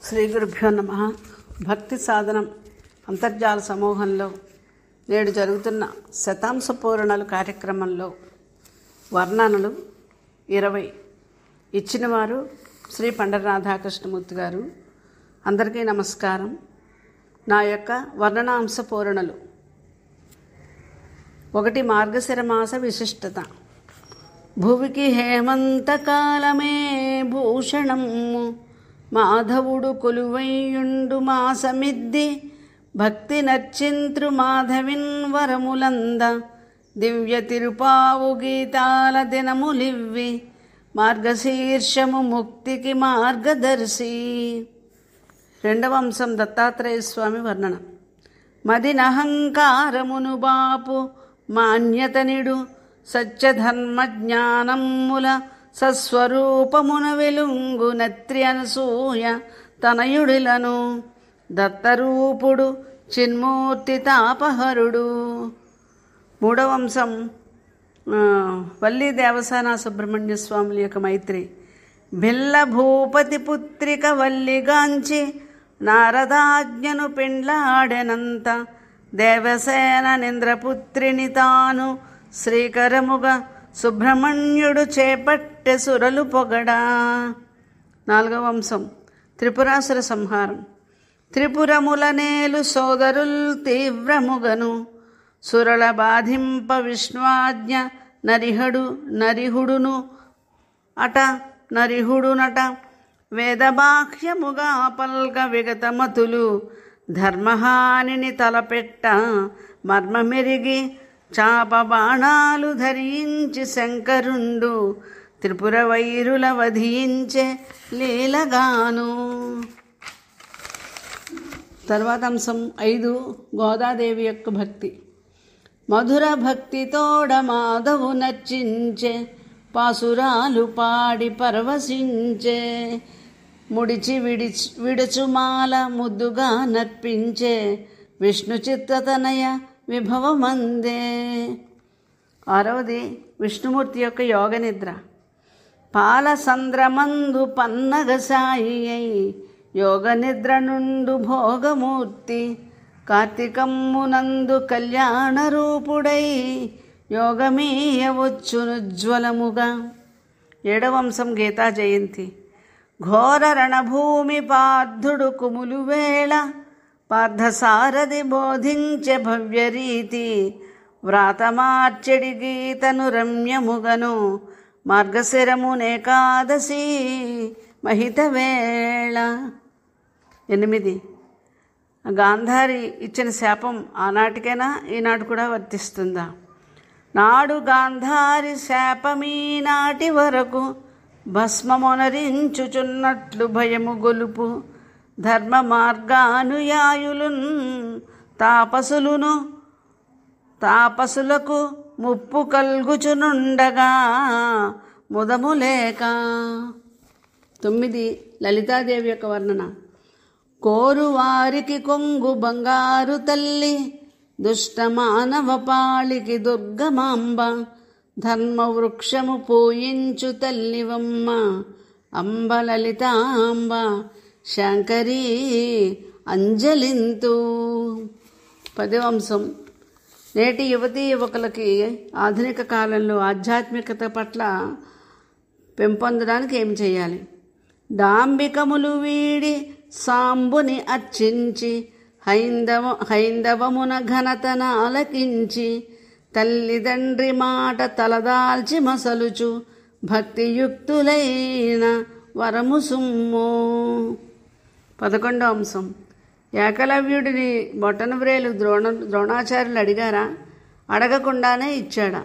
శ్రీ గురుభ్యో నమః. భక్తి సాధనం అంతర్జాల సమూహంలో నేడు జరుగుతున్న శతాంశ పూరణలు కార్యక్రమంలో వర్ణనలు 20 ఇచ్చినవారు శ్రీ పండర రాధాకృష్ణమూర్తి గారు. అందరికీ నమస్కారం. నా యొక్క వర్ణనాంశ పూరణలు. 1. మార్గశిర మాస విశిష్టత. భువికి హేమంతకాలమే భూషణము, మాధవుడు కొలువైయుండు మాసమిద్ది, భక్తి నర్చింత్రు మాధవిన్ వరములంద, దివ్య తిరుపావు గీతాల దినములివ్వి, మార్గశీర్షము ముక్తికి మార్గదర్శి. 2వ అంశం దత్తాత్రేయ స్వామి వర్ణన. మదినహంకారమును బాపు మాన్యతనిడు, సత్యధర్మ జ్ఞానముల సస్వరూపమున వెలుంగు నత్రి అనసూయ తనయుడిలను, దత్తరూపుడు చిన్మూర్తి తాపహరుడు. 3వ అంశం వల్లి దేవసాన సుబ్రహ్మణ్య స్వాముల యొక్క మైత్రి. బిల్ల భూపతి పుత్రిక వల్లిగాంచి, నారదాజ్ఞను పెండ్లాడెనంత, దేవసేన నింద్రపుత్రిని తాను శ్రీకరముగా సుబ్రహ్మణ్యుడు చేపట్టె సురలు పొగడా. 4వ అంశం త్రిపురాసుర సంహారం. త్రిపురముల నేలు సోదరుల్ తీవ్రముగను, సురల బాధింప విష్ణువాజ్ఞ నరిహుడును నరిహుడునట, వేదబాహ్యముగా పల్క విగతమతులు, ధర్మహానిని తలపెట్ట మర్మమెరిగి, చాప బాణాలు ధరించి శంకరుండు, త్రిపుర వైరుల వధించే లీలగాను. తర్వాత అంశం 5. గోదాదేవి యొక్క భక్తి. మధుర భక్తితోడ మాధవు నర్చించే, పాసురాలు పాడి పరవశించే, ముడిచి విడుచుమాల ముద్దుగా నర్పించే, విష్ణు చిత్తతనయ విభవమందే. 6వది విష్ణుమూర్తి యొక్క యోగ నిద్ర. పాలసంద్రమందు పన్నగసాయి అయి, యోగ నిద్ర నుండు భోగమూర్తి, కార్తీకమ్మునందు కళ్యాణ రూపుడై, యోగమీయవచ్చునుజ్వలముగా. 7వ అంశం గీతా జయంతి. ఘోర రణభూమి పార్థుడు కుములు వేళ, పార్థసారథి బోధించే భవ్యరీతి, వ్రాతమార్చెడి గీతను రమ్యముగను, మార్గశిరమునేకాదశి మహిత వేళ. 8. గాంధారి ఇచ్చిన శాపం ఆనాటికైనా ఈనాటి కూడా వర్తిస్తుందా? నాడు గాంధారి శాపమీనాటి వరకు, భస్మమొనరించుచున్నట్లు భయము గొలుపు, ధర్మ మార్గానుయాయులున్ తాపసులకు ముప్పు కల్గుచునుండగా ముదము లేక. 9. లలితాదేవి యొక్క వర్ణన. కోరు వారికి కొంగు బంగారు తల్లి, దుష్ట మానవ పాళికి దుర్గమాంబ, ధర్మవృక్షము పూయించు తల్లివమ్మ, అంబ లలితాంబ శంకరీ అంజలింతు. 10వ అంశం నేటి యువతీ యువకులకి ఆధునిక కాలంలో ఆధ్యాత్మికత పట్ల పెంపొందడానికి ఏం చేయాలి? డాంబికములు వీడి సాంబుని అర్చించి, హైందవమున ఘనతన ఆలకించి, తల్లిదండ్రి మాట తలదాల్చి మసలుచు, భక్తియుక్తులైన వరము సుమ్ము. 11వ అంశం ఏకలవ్యుడిని బొటనవ్రేలు ద్రోణాచార్యులు అడిగారా? అడగకుండానే ఇచ్చాడా?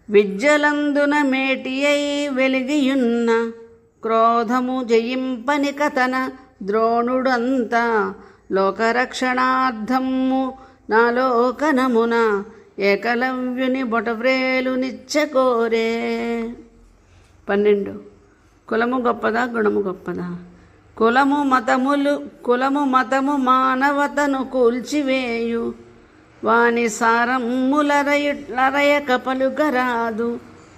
విద్యలందున మేటి అయి వెలిగియున్న, క్రోధము జయింపని కథన ద్రోణుడంతా, లోకరక్షణార్థము నాలోకనమున, ఏకలవ్యుని బొటవ్రేలు నిచ్చకోరే. 12. కులము గొప్పదా గుణము గొప్పదా? కులము మతము మానవతను కూల్చివేయు, వాని సారములరయక పలుకరాదు.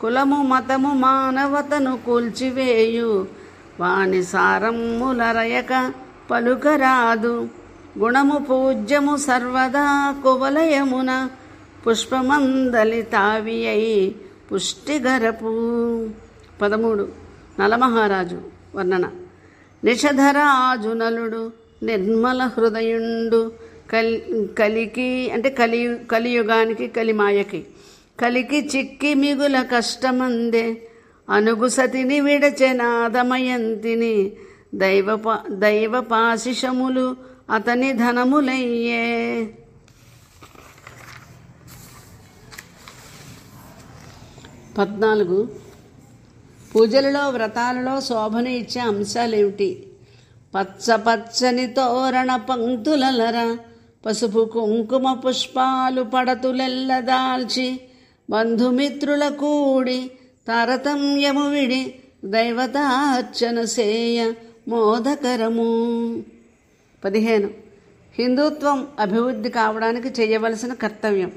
కులము మతము మానవతను కూల్చివేయు, వాని సారమ్ములరయక పలుకరాదు. గుణము పూజ్యము సర్వదా కువలయమున పుష్పమందలి తావి అయి పుష్టిగరపు. 13 నలమహారాజు వర్ణన. నిషధరాజు నలుడు నిర్మల హృదయుండు. కలికి అంటే కలియుగానికి కలిమాయకి కలికి చిక్కి మిగుల కష్టమందే. అనుగుసతిని విడచెనాదమయంతిని దైవపాశిషములు అతని ధనములయ్యే. 14 పూజలలో వ్రతాలలో శోభను ఇచ్చే అంశాలేమిటి? పచ్చని తోరణ పంక్తులలర పసుపు కుంకుమ పుష్పాలు పడతులెల్లదాల్చి బంధుమిత్రుల కూడి తారతమ్యము విడి దైవతార్చన సేయ మోదకరము. 15 హిందుత్వం అభివృద్ధి కావడానికి చేయవలసిన కర్తవ్యం.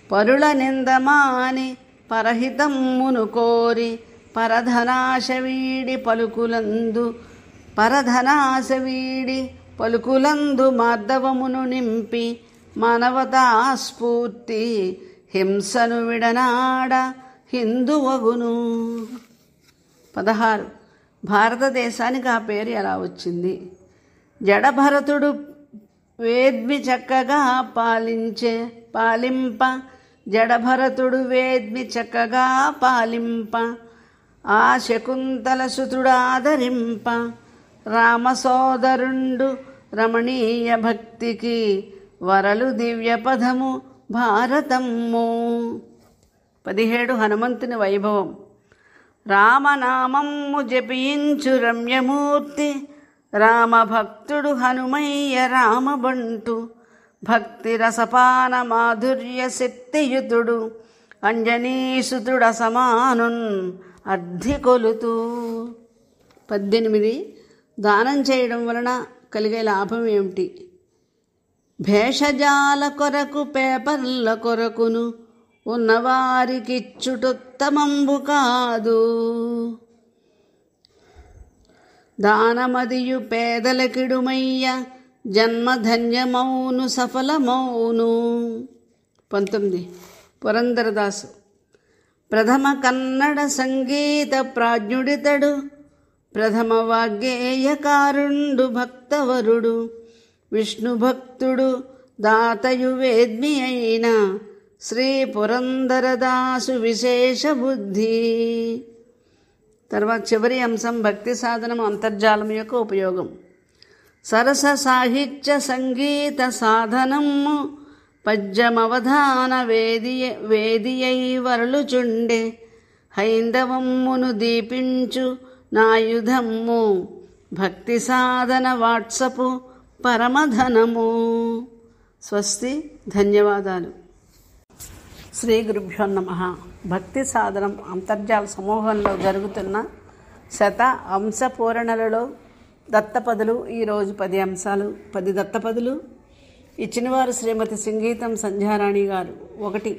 పరుల నిందమాని పరహితమ్మును కోరి పరధనాశవీడి పలుకులందు మాధవమును నింపి మానవతా స్ఫూర్తి హింసను విడనాడ హిందువగును. 16 భారతదేశానికి ఆ పేరు ఎలా వచ్చింది? జడభరతుడు వేద్మి చక్కగా పాలింప ఆ శకుంతల సుతుడాదరింప రామసోదరుండు రమణీయ భక్తికి వరలు దివ్య పదము భారతమ్ము. 17 హనుమంతుని వైభవం. రామనామమ్ము జపించు రమ్యమూర్తి రామభక్తుడు హనుమయ్య రామబంటు. భక్తి రసపాన మాధుర్య శక్తియుతుడు అంజనీసుతుడ సమానున్ అర్ధి కొలుతూ. 18 దానం చేయడం వలన కలిగే లాభం ఏమిటి? భేషజాల కొరకు పేపర్ల కొరకును ఉన్నవారికిచ్చుటొత్తమంబు కాదు. దానమదియు పేదలకిడుమయ్య జన్మధన్యమౌను సఫలమౌను. 19 పురందరదాసు. ప్రథమ కన్నడ సంగీత ప్రాజ్ఞుడితడు ప్రథమ వాగ్గేయకారుండు భక్తవరుడు విష్ణు భక్తుడు దాతయు వేద్మి అయిన శ్రీ పురందరదాసు విశేష బుద్ధి. తర్వాత చివరి అంశం భక్తి సాధనం అంతర్జాలం యొక్క ఉపయోగం. సరస సాహిత్య సంగీత సాధనము పద్యమవధాన వేదియై వరలుచుండే హైందవమ్మును దీపించు నాయుధమ్ము భక్తి సాధన వాట్సపు పరమధనము. స్వస్తి. ధన్యవాదాలు. శ్రీ గురుభ్యో నమః. భక్తి సాధనం అంతర్జాల సమూహంలో జరుగుతున్న శత అంశ పూరణలలో దత్తపదులు. ఈరోజు 10 అంశాలు, 10 దత్తపదులు. ఇచ్చినవారు శ్రీమతి సింగీతం సంధ్యారాణి గారు. 1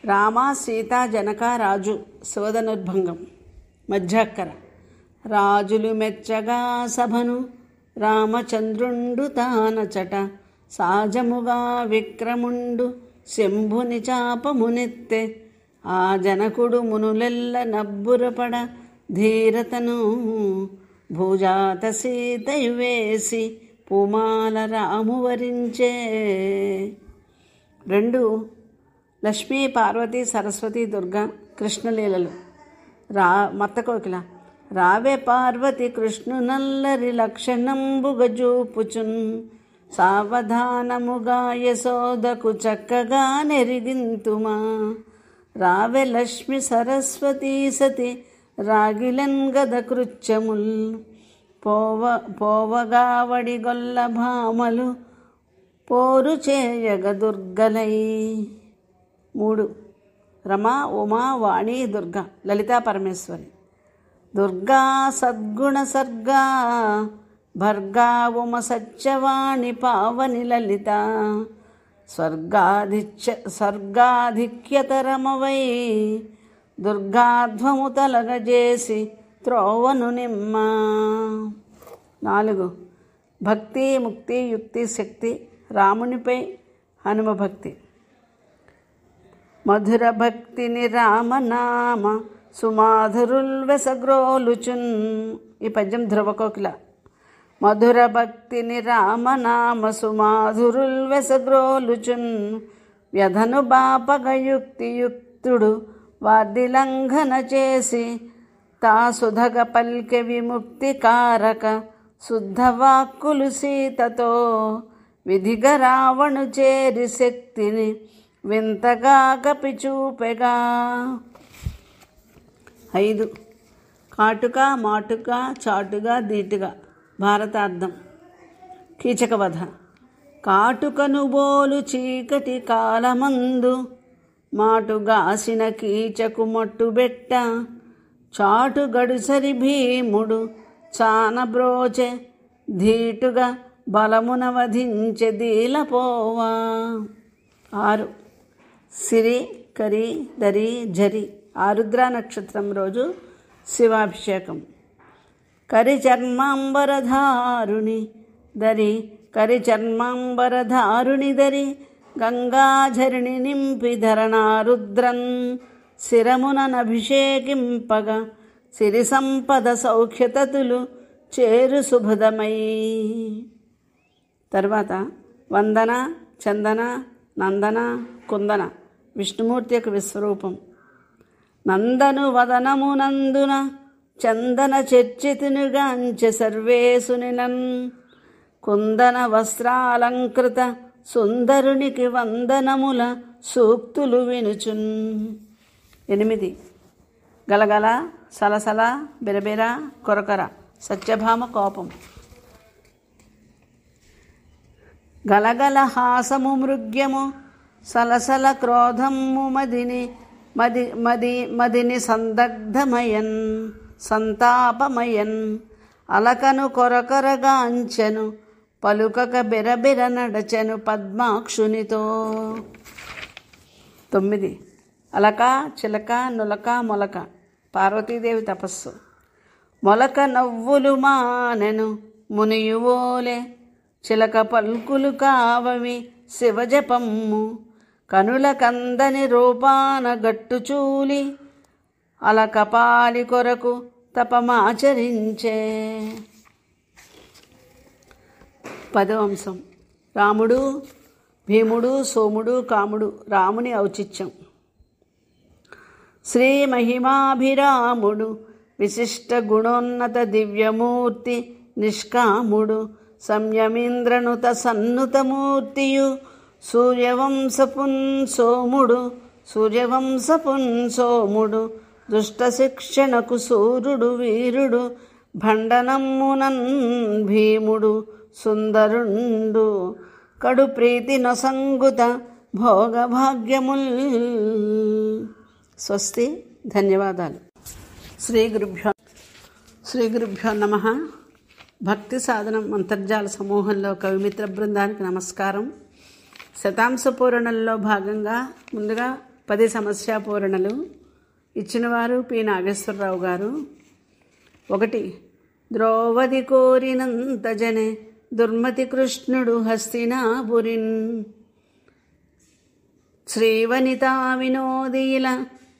రామ సీత జనక రాజు శివధనుర్భంగం. మధ్యాక్కర. రాజులు మెచ్చగా సభను రామచంద్రుండు తానచట సాజముగా విక్రముండు శంభుని చాపమునెత్తె ఆ జనకుడు మునులెల్ల నబ్బురపడ ధీరతను భూజాత సీతయు వేసి పూమాల రాము వరించే. 2 లక్ష్మీ పార్వతీ సరస్వతి దుర్గా కృష్ణలీలలు. మత్తకోకిల. రావే పార్వతి కృష్ణు నల్లరి లక్షణంబుగ జూపుచున్ సావధానముగా యశోదకు చక్కగా నెరిగింతుమా. రావె లక్ష్మి సరస్వతీ సతి రాగిలన్ గద కృత్యముల్ పోవగా వడిగొల్ల భామలు పోరు చేయగ దుర్గలై. 3 రమా ఉమా వాణి దుర్గా లలితా పరమేశ్వరి. దుర్గా సద్గుణ సర్గా భర్గా ఉమ సత్యవాణి పావని లలిత స్వర్గాధిక్యతరమవై దుర్గాధ్వము తలగజేసి త్రోవను నిమ్మ. 4 భక్తి ముక్తి యుక్తి శక్తి రామునిపై హనుమ భక్తి. మధుర భక్తిని రామనామ సుమాధురుల్వెసగ్రోలుచున్. ఈ పద్యం ధ్రువకోకిల. మధుర భక్తిని రామనామ సుమాధురుల్వెసగ్రోలుచున్. వ్యధను బాపగ యుక్తియుక్తుడు వార్ధిలంఘన చేసి తా సుధగ పల్కె విముక్తి కారక శుద్ధవాక్కులు సీతతో. విధిగా రావణు చేరి శక్తిని వింతగా కపిచూపెగా. 5 కాటుక మాటుక చాటుగా దీటుగా. భారతార్థం. కీచకవధ. కాటుకను బోలు చీకటి కాలమందు మాటుగాసిన కీచకు మట్టుబెట్ట. చాటు గడుసరి భీముడు చానబ్రోచె ధీటుగా బలమున వధించె దీలపోవా. 6 సిరి కరి దరి జరి. ఆరుద్ర నక్షత్రం రోజు శివాభిషేకం. కరిచర్మాంబరధారుణి దరి కరిచర్మాంబరధారుణి దరి గంగాఝరిణి నింపి ధరణారుద్రన్ శిరముననభిషేకింపగా సిరి సంపద సౌఖ్యతతులు చేరు శుభదమై. తర్వాత వందన చందన నందన కుందన. విష్ణుమూర్తి యొక్క విశ్వరూపం. నందను వదనమునందున చందన చర్చితునిగాంచె సర్వేసునినన్. కుందన వస్త్రాలంకృత సుందరునికి వందనముల సూక్తులు వినుచున్. 8 గలగల సలసల బిరబిర కొరకొర. సత్యభామ కోపం. గలగల హాసము మృగ్యము సలసల క్రోధము మదిని సందగ్ధమయన్ సంతాపమయన్. అలకను కొరకొరగాంచెను పలుకక బిరబిర నడచెను పద్మాక్షునితో. 9 అలక చిలక నులక మొలక. పార్వతీదేవి తపస్సు. మొలక నవ్వులు మానెను మునియువోలే చిలక పల్కులు కావవి శివజపమ్ము. కనుల కందని రూపాన గట్టుచూలి అలకపాలి కొరకు తపమాచరించే. 10వ అంశం. రాముడు భీముడు సోముడు కాముడు. రాముని ఔచిత్యం. శ్రీ మహిమాభిరాముడు విశిష్ట గుణోన్నత దివ్యమూర్తి నిష్కాముడు సంయమీంద్రనుత సన్నుతమూర్తియు సూర్యవంశపున్ సోముడు దుష్ట శిక్షణకు సూర్యుడు వీరుడు భండనమ్మునన్ భీముడు సుందరుండు కడు ప్రీతి నొసంగుత భోగభాగ్యముల్. స్వస్తి. ధన్యవాదాలు. శ్రీ గురుభ్యో నమః. భక్తి సాధనం అంతర్జాల సమూహంలో కవిమిత్ర బృందానికి నమస్కారం. శతాంశ పూరణల్లో భాగంగా ముందుగా 10 సమస్యా పూరణలు ఇచ్చినవారు పి నాగేశ్వరరావు గారు. 1 ద్రౌపది కోరినంత జనే దుర్మతి కృష్ణుడు హస్తినాపురిన్. శ్రీవనితా వినోదీల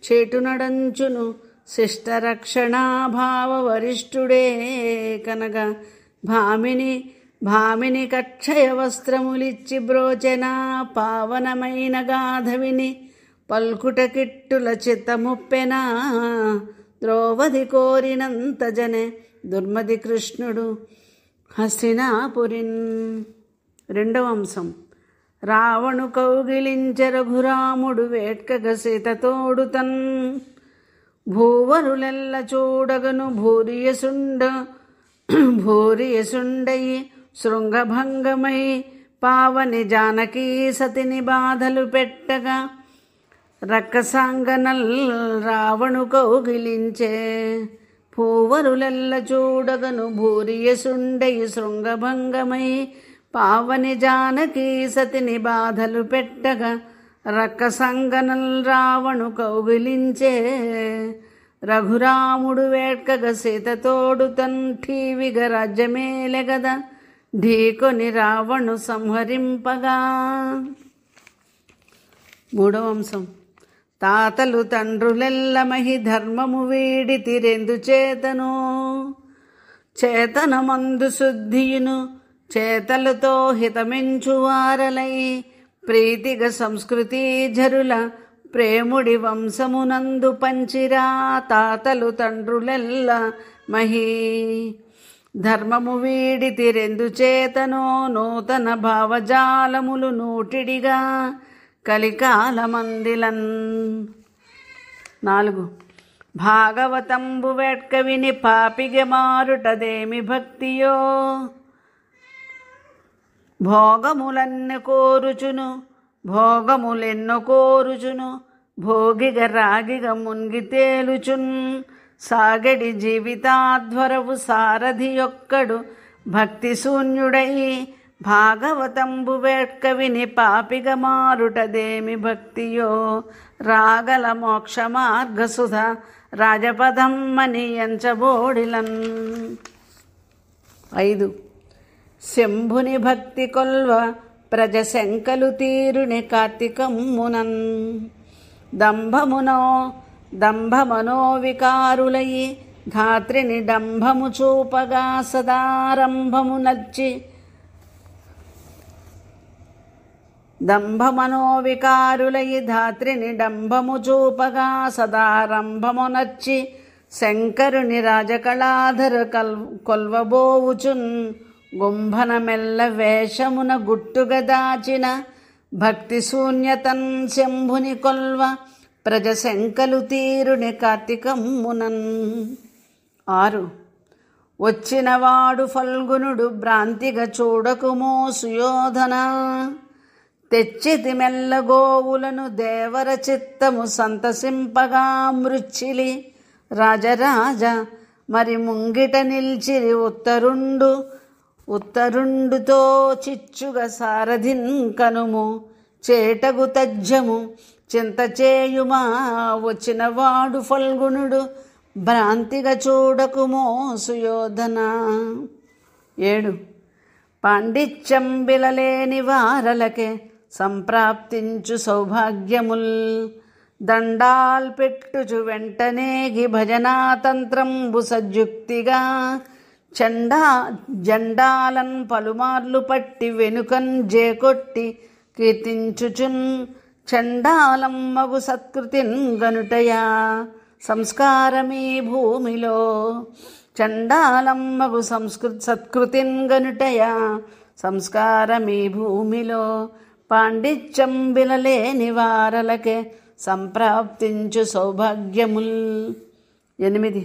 చేటునడంచును శిష్టరక్షణాభావ వరిష్ఠుడే కనగా భామిని కక్షయ వస్త్రములిచ్చి బ్రోచెనా పావనమైన గాధవిని పల్కుట కిట్టుల చిత్తముప్పెనా. ద్రౌపది కోరినంత జనే దుర్మతి కృష్ణుడు హస్తినాపురిన్. 2వ అంశం. రావణు కౌగిలించె రఘురాముడు వేట్కగ సీతతోడుతన్. భూవరులెల్ల చూడగను భూరియసుండయి శృంగభంగమై పావని జానకీ సతిని బాధలు పెట్టగా రక్కసాంగనల్ రావణు కౌగిలించే. భూవరులెల్ల చూడగను భూరియసుండయి శృంగభంగమై పావని జానకీ సతిని బాధలు పెట్టగా రక్కసంగనల్ రావణు కౌగిలించే. రఘురాముడు వేడ్కగ సీతతోడు ఠీవిగ రాజ్యమేలెగద ఢీకొని రావణు సంహరింపగా. మూడవ అంశం. తాతలు తండ్రులెల్ల మహి ధర్మము వీడితిరెందు చేతను చేతనమందు శుద్ధియును చేతలతో హితమించువారలై ప్రీతిగ సంస్కృతి జరుల ప్రేముడి వంశమునందు పంచిరా. తాతలు తండ్రులెల్ల మహి ధర్మము వీడితిరెందు చేతనో నూతన భావజాలములు నూటిడిగా కలికాలమందిలన్. 4. భాగవతంబు వెట్క విని పాపిగె మారుటదేమి భక్తియో భోగములెన్నో కోరుచును భోగిగ రాగిగ మున్గి తేలుచున్ సాగడి జీవితాధ్వరవు సారథి యొక్కడు భక్తి శూన్యుడై భాగవతంబు వెట్క విని పాపిగ మారుటదేమి భక్తియో రాగల మోక్ష మార్గసుధ రాజపదమ్మని ఎంచబోడిలన్. 5. శంభుని భక్తి కొల్వ ప్రజశంకలు తీరుని కార్తీకమ్మునన్ దంభమనో వికారులయి ధాత్రిని డంభము చూపగా సదారంభము నచ్చి దంభమనోవికారులయి ధాత్రిని డంభము చూపగా సదారంభము నచ్చి శంకరుని రాజకళాధర కొల్వబోవుచున్ గుంభన మెల్ల వేషమున గుట్టుగా దాచిన భక్తి శూన్యతన్ శంభుని కొల్వ ప్రజశంకలు తీరుని కార్తీకమ్మునన్. 6. వచ్చినవాడు ఫల్గునుడు భ్రాంతిగా చూడకుమో సుయోధన తెచ్చితి మెల్ల గోవులను దేవర చిత్తము సంతసింపగా మృచ్చిలి రాజరాజ మరి ముంగిట నిల్చిరి ఉత్తరుండుతో చిచ్చుగా సారథిన్ కనుము చేటగు తజ్జము చింత చేయుమా వచ్చినవాడు ఫల్గునుడు భ్రాంతిగా చూడకుమో సుయోధన. 7. పాండిత్యం బిలలేని వారలకే సంప్రాప్తించు సౌభాగ్యముల్ దండాల్ పెట్టుచు వెంటనేగి భజనాతంత్రంబు సజ్జుక్తిగా జండాలన్ పలుమార్లు పట్టి వెనుకన్ జేకొట్టి కీర్తించుచున్ చండాలమ్మగు సత్కృతిన్ గనుటయా సంస్కారమీ భూమిలో చండాలమ్మగు సత్కృతిన్ గనుటయా సంస్కారమీ భూమిలో పాండిత్యం బిలలేని వారలకే సంప్రాప్తించు సౌభాగ్యముల్. 8.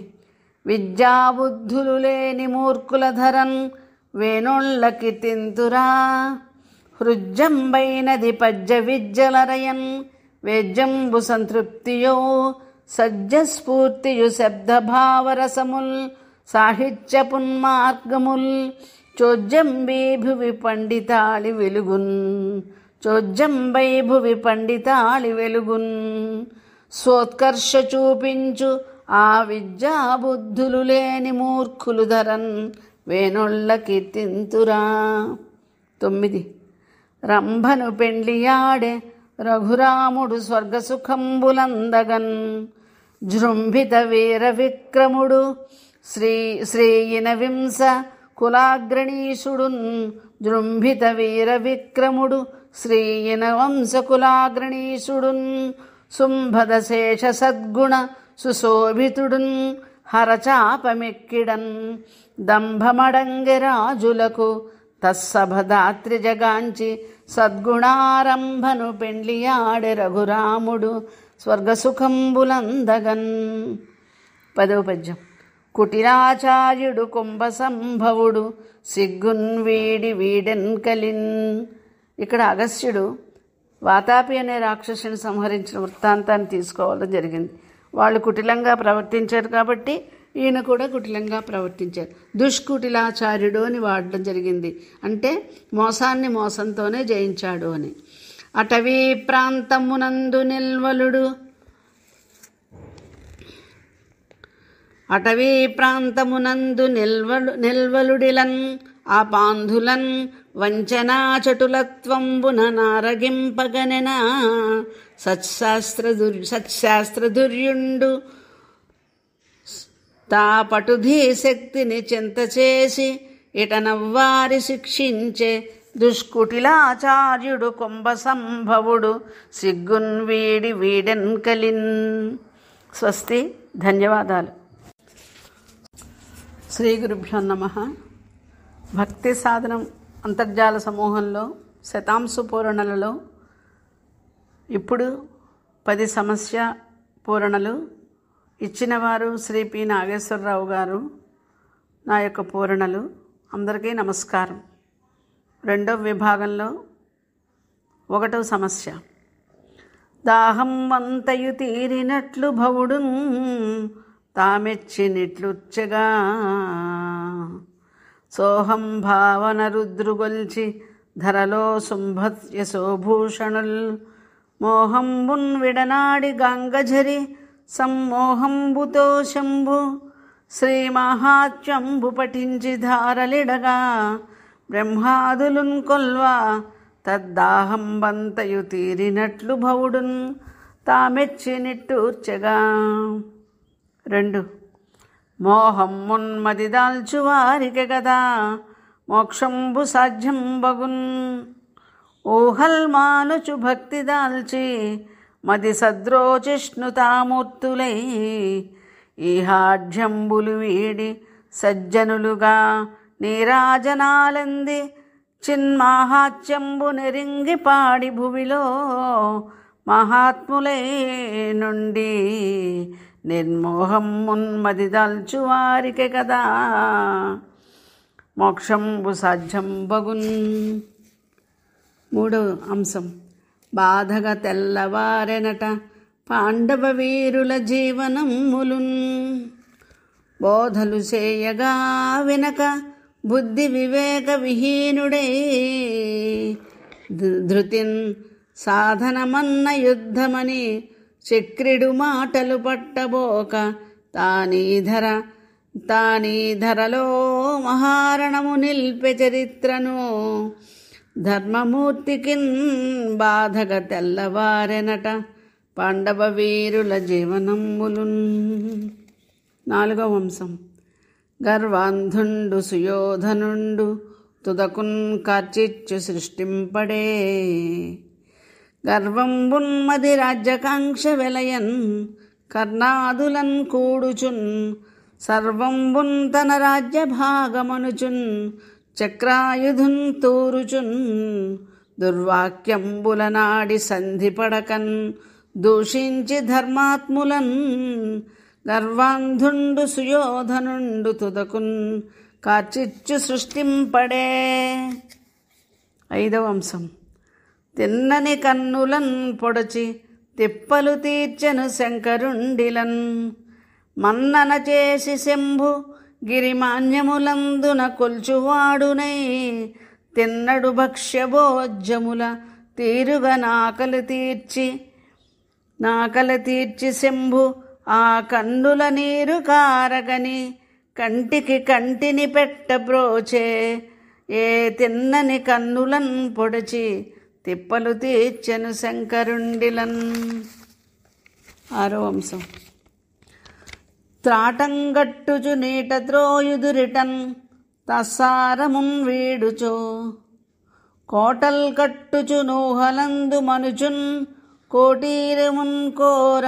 విద్యాబుద్ధులు లేని మూర్ఖుల ధరన్ వేణోళ్ళకి తింతురా హృజ్జంబైనది పద్య విద్యలరయన్ వేద్యంబు సంతృప్తియో సజ్జస్ఫూర్తియు శబ్దభావరసముల్ సాహిత్యపున్మార్గముల్ చోజ్జంబై భువి పండితాళి వెలుగున్ స్వోత్కర్ష చూపించు ఆ విద్యాబుద్ధులు లేని మూర్ఖులు ధరన్ వేణొళ్ళకి తింతురా. 9. రంభను పెండ్లియాడే రఘురాముడు స్వర్గసుఖంబులందగన్ జృంభిత వీర విక్రముడు శ్రీయిన వింశ కులాగ్రణీషుడున్ జృంభిత వీర విక్రముడు శ్రీయిన వంశకులాగ్రణీషుడున్ శుంభద శేష సద్గుణ సుశోభితుడున్ హరచాపమెక్కిడన్ దంభమడంగె రాజులకు తస్సభదాత్రి జగాంచి సద్గుణారంభను పెండ్లియాడె రఘురాముడు స్వర్గసుఖంబులందగన్. 10వ పద్యం. కుటిలాచార్యుడు కుంభ సంభవుడు సిగ్గున్ వీడెన్ కలిన్. ఇక్కడ అగస్త్యుడు వాతాపి అనే రాక్షసుని సంహరించిన వృత్తాంతాన్ని తీసుకోవడం జరిగింది. వాళ్ళు కుటిలంగా ప్రవర్తించారు కాబట్టి ఈయన కూడా కుటిలంగా ప్రవర్తించారు. దుష్కుటిలాచార్యుడు అని వాడడం జరిగింది. అంటే మోసాన్ని మోసంతోనే జయించాడు అని. అటవీ ప్రాంతమునందు నిల్వలుడు అటవీ ప్రాంతమునందు నిల్వలుడిలన్ ఆ పాంధులన్ వంచనా చటులత్వంబున నారగింపగనెన సత్శాస్త్రదుర్యుండు తా పటుధీ శక్తిని చింతచేసి ఇటనవ్వారి శిక్షించే దుష్కుటిలాచార్యుడు కుంభ సంభవుడు సిగ్గున్ వీడెన్ కలిన్. స్వస్తి. ధన్యవాదాలు. శ్రీ గురుభ్యో నమః. భక్తి సాధనం అంతర్జాల సమూహంలో శతాంశు పూరణలలో ఇప్పుడు 10 సమస్య పూరణలు ఇచ్చినవారు శ్రీ పి నాగేశ్వరరావు గారు. నా యొక్క పూరణలు. అందరికీ నమస్కారం. 2వ విభాగంలో 1వ సమస్య. దాహం వంతయు తీరినట్లు భవుడు తామెచ్చినిట్లుచ్చగా సోహం భావన రుద్రుగొల్చి ధరలో శుంభయశోభూషణుల్ మోహంబున్ విడనాడి గంగఝరి సమ్మోహంబుతో శంభు శ్రీ మహాత్మ్యంబు పఠించి ధారలిడగా బ్రహ్మాదులున్ కొల్వా తద్దాహం బంతయు తీరినట్లు భవుడున్ తామెచ్చినిట్టూర్చగా. 2. మోహం మున్మది దాల్చు వారికి గదా మోక్షంబు సాధ్యం బగున్ ఊహల్ మానుచు భక్తి దాల్చి మది సద్రోచిష్ణుతామూర్తులై ఈహాఢ్యంబులు వీడి సజ్జనులుగా నీరాజనాలంది చిన్మాహాత్యంబు నెరింగి పాడి భువిలో మహాత్ములై నుండి నిర్మోహం మున్మది దాల్చు వారికి కదా మోక్షంబు సాధ్యం బగున్. 3వ అంశం. బాధగా తెల్లవారెనట పాండవ వీరుల జీవనములున్ బోధలు చేయగా వినక బుద్ధి వివేక విహీనుడై ధృతిన్ సాధనమన్న యుద్ధమని చక్రిడు మాటలు పట్టబోక తానీ ధరలో మహారణము నిల్పె చరిత్రను ధర్మమూర్తికిన్ బాధగా తెల్లవారెనట పాండవ వీరుల జీవనములున్. 4వ అంశం. గర్వాంధుండు సుయోధనుండు తుదకున్ కార్చిచ్చు సృష్టింపడే గర్వంబున్మది రాజ్యకాంక్ష వెలయన్ కర్ణాదులన్ కూడుచున్ సర్వంబున్ తన రాజ్య భాగమనుచున్ చక్రాయుధున్ తూరుచున్ దుర్వాక్యంబుల నాడి సంధిపడకన్ దూషించి ధర్మాత్ములన్ గర్వాంధుండు సుయోధనుండు తుదకున్ కార్చిచ్చు సృష్టింపడే. 5వ అంశం. తిన్నని కన్నులన్ పొడచి తిప్పలు తీర్చెను శంకరుండిలన్ మన్నన చేసి శంభు గిరిమాన్యములందున కొల్చువాడునై తిన్నడు భక్ష్యభోజ్యముల తీరుగా నాకలి తీర్చి శంభు ఆ కన్నుల నీరు కారగని కంటిని పెట్టబ్రోచే ఏ తిన్నని కన్నులన్ పొడిచి తిప్పలు తీర్చెను శంకరుండిలన్. 6వ అంశం. త్రాటంగట్టుచు నీట త్రోయుదురిటన్ తస్సారమున్ వీడుచో కోటల్ కట్టుచు నూహలందు మనుచున్ కోటీరమున్ కోర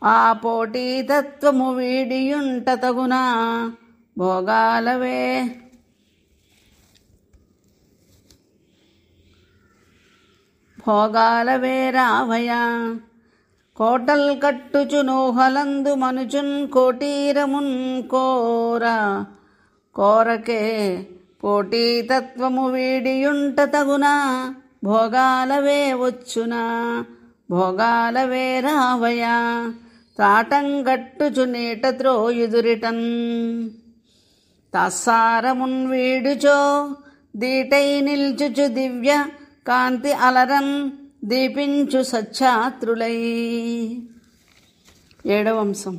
ఆ పోటీ తత్వము వీడియుంట తగునా భోగాలవే రావయ కోటల్ కట్టుచు నూహలందు మనుచున్ కోటీరమున్ కోరకే పోటీ తత్వము వీడియుంట తగునా భోగాలవే వచ్చునా భోగాలవే రావయ తాటంగట్టుచు నీట త్రోయుదురిటన్ తస్సారమున్ వీడుచో దీటై నిల్చుచు దివ్య కాంతి అలరన్ దీపించు సచ్ఛాత్రులై. 7వ అంశం.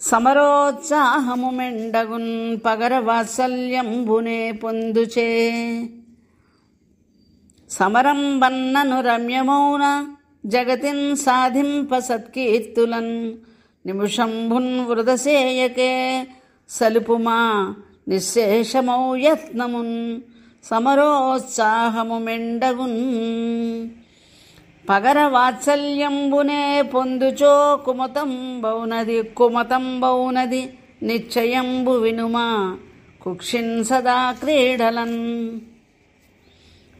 సమరోత్సాహము మెండగున్ పగర వాత్సల్యంబునే పొందుచే సమరం వన్నను రమ్యమౌన జగతిన్ సాధింప సత్కీర్తులన్ నిమిషంభున్ వృధసేయకే సలుపుమా నిశ్శేషమౌ యత్నమున్ సమరోత్సాహము మెండగున్ పగర వాత్సల్యంబునే పొందుచో కుమతంబౌనది నిశ్చయంబు వినుమా కుక్షిన్ సదా క్రీడలన్.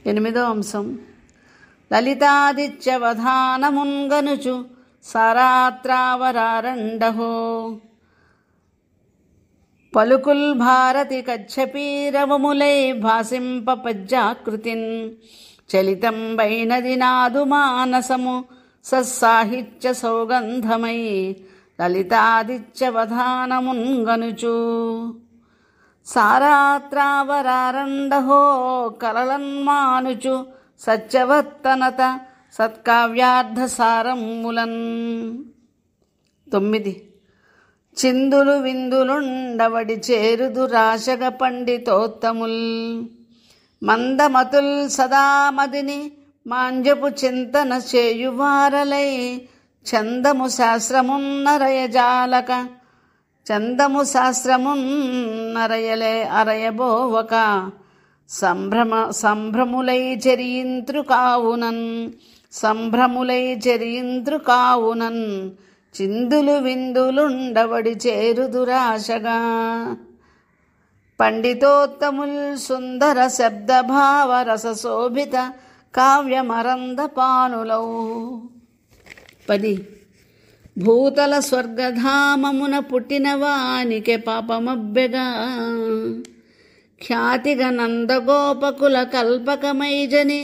8వ అంశం. లలితాదిత్యవధానమున్గనుచు సారాత్రావరారండహో పలుకుల్ భారతి కచ్చపీరవములై భాసింప పజ్జాకృతిన్ చలితం వైనది నాదు మానసము సత్సాహిత్య సౌగంధమై లలితాదిత్యవధానమున్గనుచు సారాత్రావరారండహో కలలన్మానుచు సత్యవర్తనత సత్కావ్యార్థసారములన్. 9. చిందులు విందులుండవడి చేరుదు రాశగ పండితోత్తముల్ మందమతుల్ సదామదిని మాంజపు చింతన చేయువారలై చందము శాస్త్రమున్నరయలే అరయబోవక సంభ్రములై చెరియింత్రు కావునన్ చిందులు విందులుండవడి చేరుదురాశగా పండితోత్తముల్ సుందర శబ్దభావ రసశోభిత కావ్యమరంద పానులౌ. 10. భూతల స్వర్గధామమున పుట్టిన వానికే పాపమబ్బెగా ఖ్యాతిగా నందగోపకుల కల్పకమైజని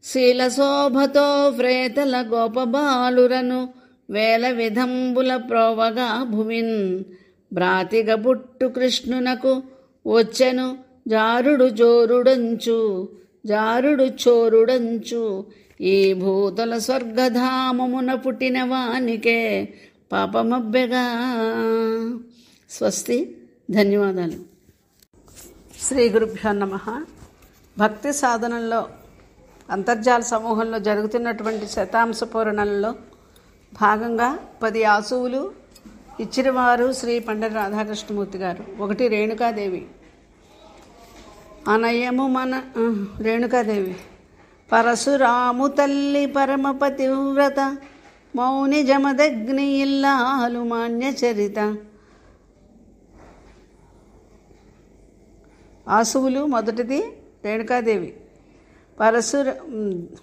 శీలశోభతో ప్రేతల గోపబాలురను వేల విధంబుల ప్రోవగా భువిన్ భ్రాతిగ పుట్టు కృష్ణునకు వచ్చెను జారుడు చోరుడంచు ఈ భూతల స్వర్గధామమున పుట్టిన వానికే పాపమబ్బెగా. స్వస్తి. ధన్యవాదాలు. శ్రీ గురుభ్యో నమః. భక్తి సాధనంలో అంతర్జాల సమూహంలో జరుగుతున్నటువంటి శతాంశ పూరణంలో భాగంగా 10 ఆసువులు ఇచ్చిన వారు శ్రీ పండిత రాధాకృష్ణమూర్తి గారు. 1 రేణుకాదేవి. అనయము మన రేణుకాదేవి పరశురాము తల్లి పరమపతివ్రత మౌని జమదగ్ని ఇల్లాలు మాన్య చరిత. ఆసువులు. మొదటిది రేణుకాదేవి.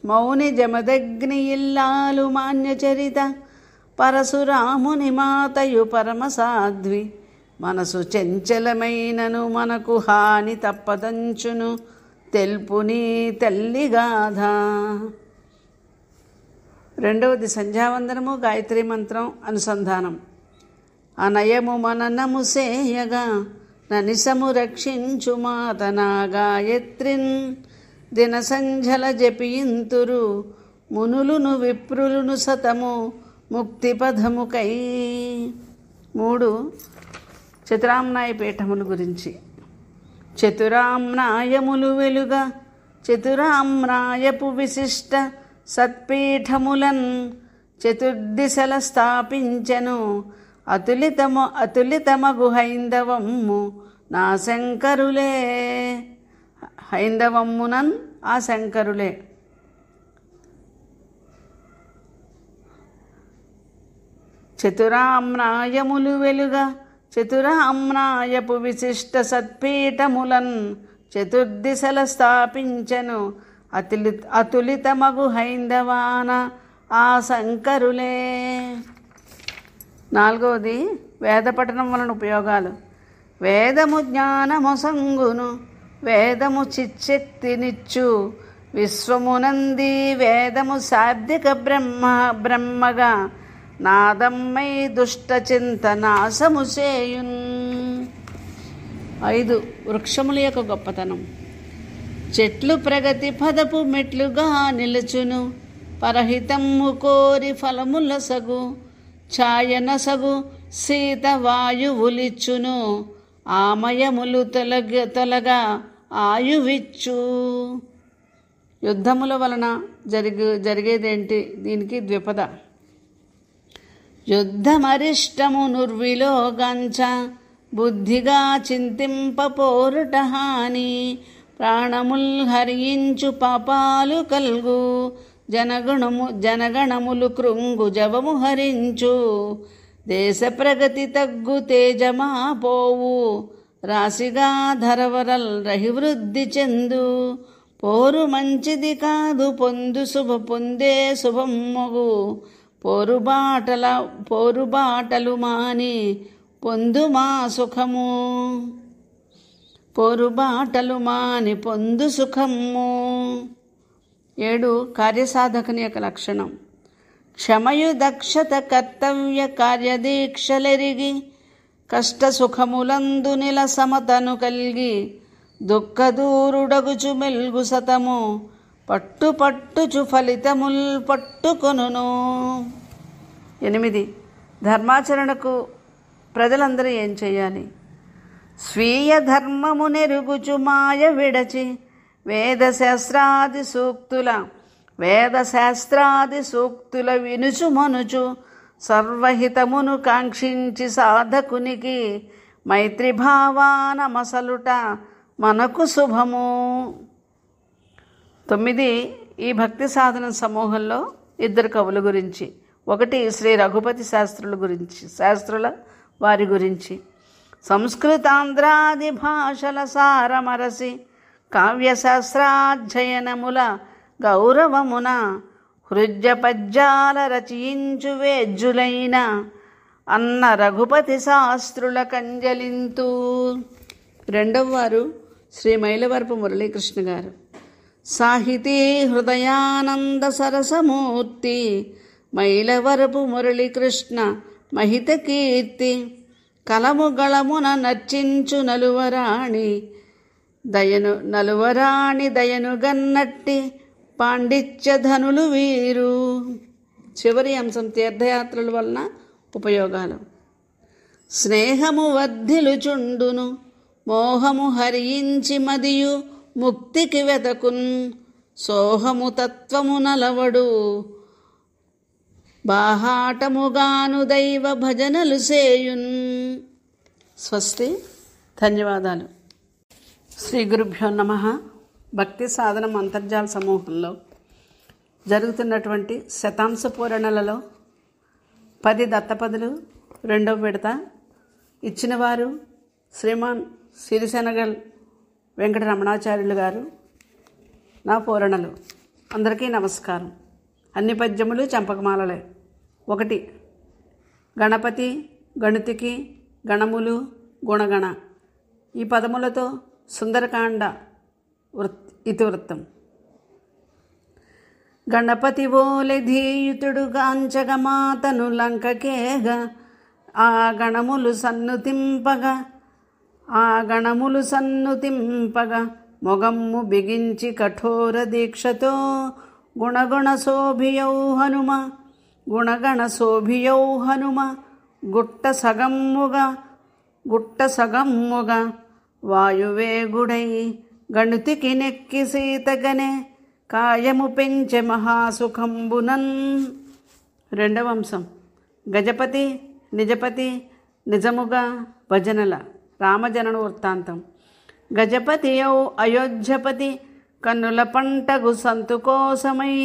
మౌని జమదగ్ని ఇల్లాలు మాన్య చరిత పరశురాముని మాతయు పరమసాధ్వి మనసు చెంచలమైనను మనకు హాని తప్పదంచును తెల్పుని తల్లిగాథ. 2వది సంధ్యావందనము గాయత్రీ మంత్రం అనుసంధానం. అనయము మననము సేయగా ననిసము రక్షించు మాతనా గాయత్రిన్ దిన సంధ్యల జపింతురు మునులును విప్రులును సతము ముక్తి పదముకై. 3 చతురామ్నాయ పీఠముల గురించి. చతురామ్నాయములు వెలుగా చతురామ్నాయపు విశిష్ట సత్పీఠములన్ చతుర్దిశల స్థాపించెను అతులితమగు హైందవమ్ము నా శంకరులే. హైందవమ్మునన్ ఆ శంకరులే. చతురామ్నాయములు వెలుగా చతురామ్నాయపు విశిష్ట సత్పీఠములన్ చతుర్దిశల స్థాపించెను అతులితమగు హైందవాన ఆ శంకరులే. 4వది వేద పఠనం వలన ఉపయోగాలు. వేదము జ్ఞానమొసంగును వేదము చిచ్చక్తినిచ్చు విశ్వమునంది వేదము శాబ్దిక బ్రహ్మగా నాదమ్మై దుష్ట చింత నాశము చేయున్. 5 వృక్షముల యొక్క గొప్పతనం. చెట్లు ప్రగతి పదపు మెట్లుగా నిలుచును పరహితమ్ము కోరి ఫలముల సగు ఛాయన సగు శీతవాయువులిచ్చును, ఆమయములు తొలగా ఆయువిచ్చు. యుద్ధముల వలన జరిగేదేంటి? దీనికి ద్విపద. యుద్ధమరిష్టము నుర్విలో గంచ, బుద్ధిగా చింతింపపోరుట హాని. ప్రాణముల్ హరించు పాపాలు కల్గు, జనగణములు కృంగు జవము హరించు. దేశ ప్రగతి తగ్గు తేజమా పోవు, రాశిగా ధరవరల్ రహివృద్ధి చెందు. పోరు మంచిది కాదు పొందే శుభం మొగు, పోరుబాటలు మాని పొందు మా సుఖము. పోరుబాటలు మాని పొందు సుఖము. 7 కార్యసాధకుని యొక్క లక్షణం. క్షమయు దక్షత కర్తవ్య కార్యదీక్షలెరిగి, కష్ట సుఖములందు నిల సమతను కల్గి. దుఃఖదూరుడగుచు మెల్గు సతము, పట్టుచు ఫలితముల్ పట్టుకొనును. 8 ధర్మాచరణకు ప్రజలందరూ ఏం చేయాలి? స్వీయ ధర్మము నెరుగుచు మాయ విడచి, వేదశాస్త్రాది సూక్తుల వినుచు మనుచు. సర్వహితమును కాంక్షించి సాధకునికి, మైత్రిభావాన మసలుట మనకు శుభము. 9 ఈ భక్తి సాధన సమూహంలో 2 కవుల గురించి. 1 శ్రీ రఘుపతి శాస్త్రుల వారి గురించి. సంస్కృతాంధ్రాది భాషల సారమరసి, కావ్యశాస్త్రాధ్యయనముల గౌరవమున. హృద్య పద్యాల రచయించు వేజ్జులైన, అన్న రఘుపతి శాస్త్రుల కంజలింతు. 2వ వారు శ్రీ మైలవరపు మురళీకృష్ణ గారు. సాహితీ హృదయానంద సరసమూర్తి, మైలవరపు మురళీకృష్ణ మహిత కీర్తి. కలము గళమున నర్చించు నలువరాణి దయను గన్నట్టి, పాండిత్య ధనులు వీరు. చివరి అంశం తీర్థయాత్రల వలన ఉపయోగాలు. స్నేహము వర్ధిలుచుండును, మోహము హరించి మదియు ముక్తికి వెతకున్. సోహము తత్వము నలవడు, బాహాటముగాను దైవ భజనలు సేయున్. స్వస్తి. ధన్యవాదాలు. శ్రీ గురుభ్యో నమః. భక్తి సాధనం అంతర్జాల సమూహంలో జరుగుతున్నటువంటి శతాంశ పూరణలలో 10 దత్తపదులు 2వ విడత. ఇచ్చినవారు శ్రీమాన్ సిరిశనగల్ వెంకట రమణాచార్యులు గారు. నా పూరణలు. అందరికీ నమస్కారం. అన్ని పద్యములు చంపకమాలలే. 1 గణపతి, గణుతికి, గణములు, గుణగణ. ఈ పదములతో సుందరకాండ ఇతివృత్తం. గణపతి ఓలె ధీయుతుడు గాంచగమాతను లంకకేగ, ఆ గణములు సన్నుతింపగా మొగమ్ము బిగించి కఠోర దీక్షతో. గుణగణ శోభియౌ హనుమ గుట్ట సగమ్ముగా వాయువేగుడై గణుతికి నెక్కి సీతగనే కాయము పెంచె మహాసుఖంబునన్. 2వ అంశం. గజపతి, నిజపతి, నిజముగా భజనల రామజనన వృత్తాంతం. గజపతియౌ అయోధ్యపతి, కన్నుల పంటగు సంతు కోసమై.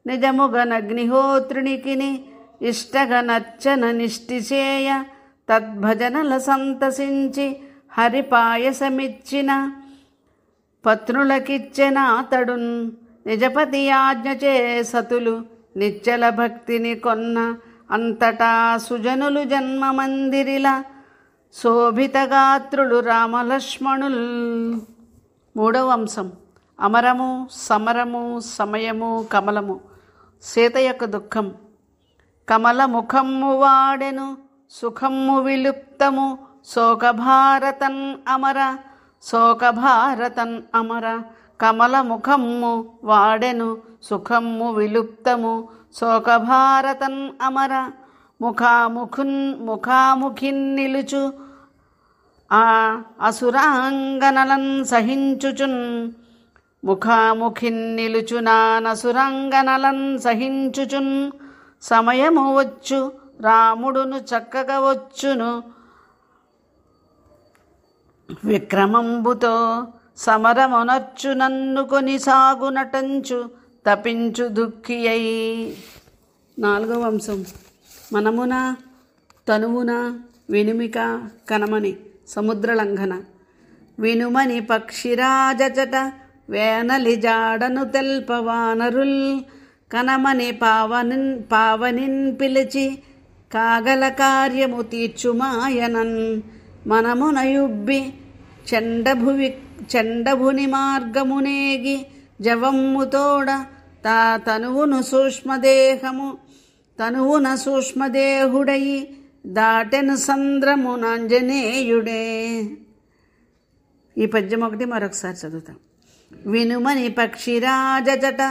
నిజముగా నగ్నిహోత్రునికిని ఇష్టగా నర్చన నిష్టిచేయ. తద్భజనల సంతసించి హరిపాయసమిచ్చిన పత్నులకిచ్చెనాతడున్. నిజపతి ఆజ్ఞచే సతులు నిశ్చల భక్తిని కొన్న. అంతటా సుజనులు జన్మమందిరిల శోభితగాత్రులు రామలక్ష్మణుల్. 3వ అంశం. అమరము, సమరము, సమయము, కమలము. సీత యొక్క దుఃఖం. కమల ముఖమ్ము వాడెను, సుఖమ్ము విలుప్తము. శోకభారతన్ అమర. కమల ముఖమ్ము వాడెను, సుఖమ్ము విలుప్తము. శోకభారతన్ అమర. ముఖాముఖిన్ నిలుచు ఆ అసురాంగనలన్ సహించుచున్. ముఖాముఖిన్ నిలుచు నానసురాంగనలన్ సహించుచున్. సమయము వచ్చు రాముడును చక్కగా వచ్చును. విక్రమంబుతో సమరమునర్చు నన్ను కొని సాగునటంచు తపించు దుఃఖియై. 4వ అంశం. మనమున తనువున వినుమిక కనమని సముద్రలంఘన. వినుమని పక్షిరాజచట వేనలి జాడను తెల్పవానరుల్. కనమని పావనిన్ పిలిచి కాగల కార్యము తీర్చుమాయనన్. మనమున యుబ్బి చెండభుని మార్గమునేగి జవమ్ముతోడ తా తనువున సూక్ష్మదేహుడయి దాటెను సంద్రమునాంజనేయుడే. ఈ పద్యం ఒకటి మరొకసారి చదువుతాం. వినుమని పక్షిరాజట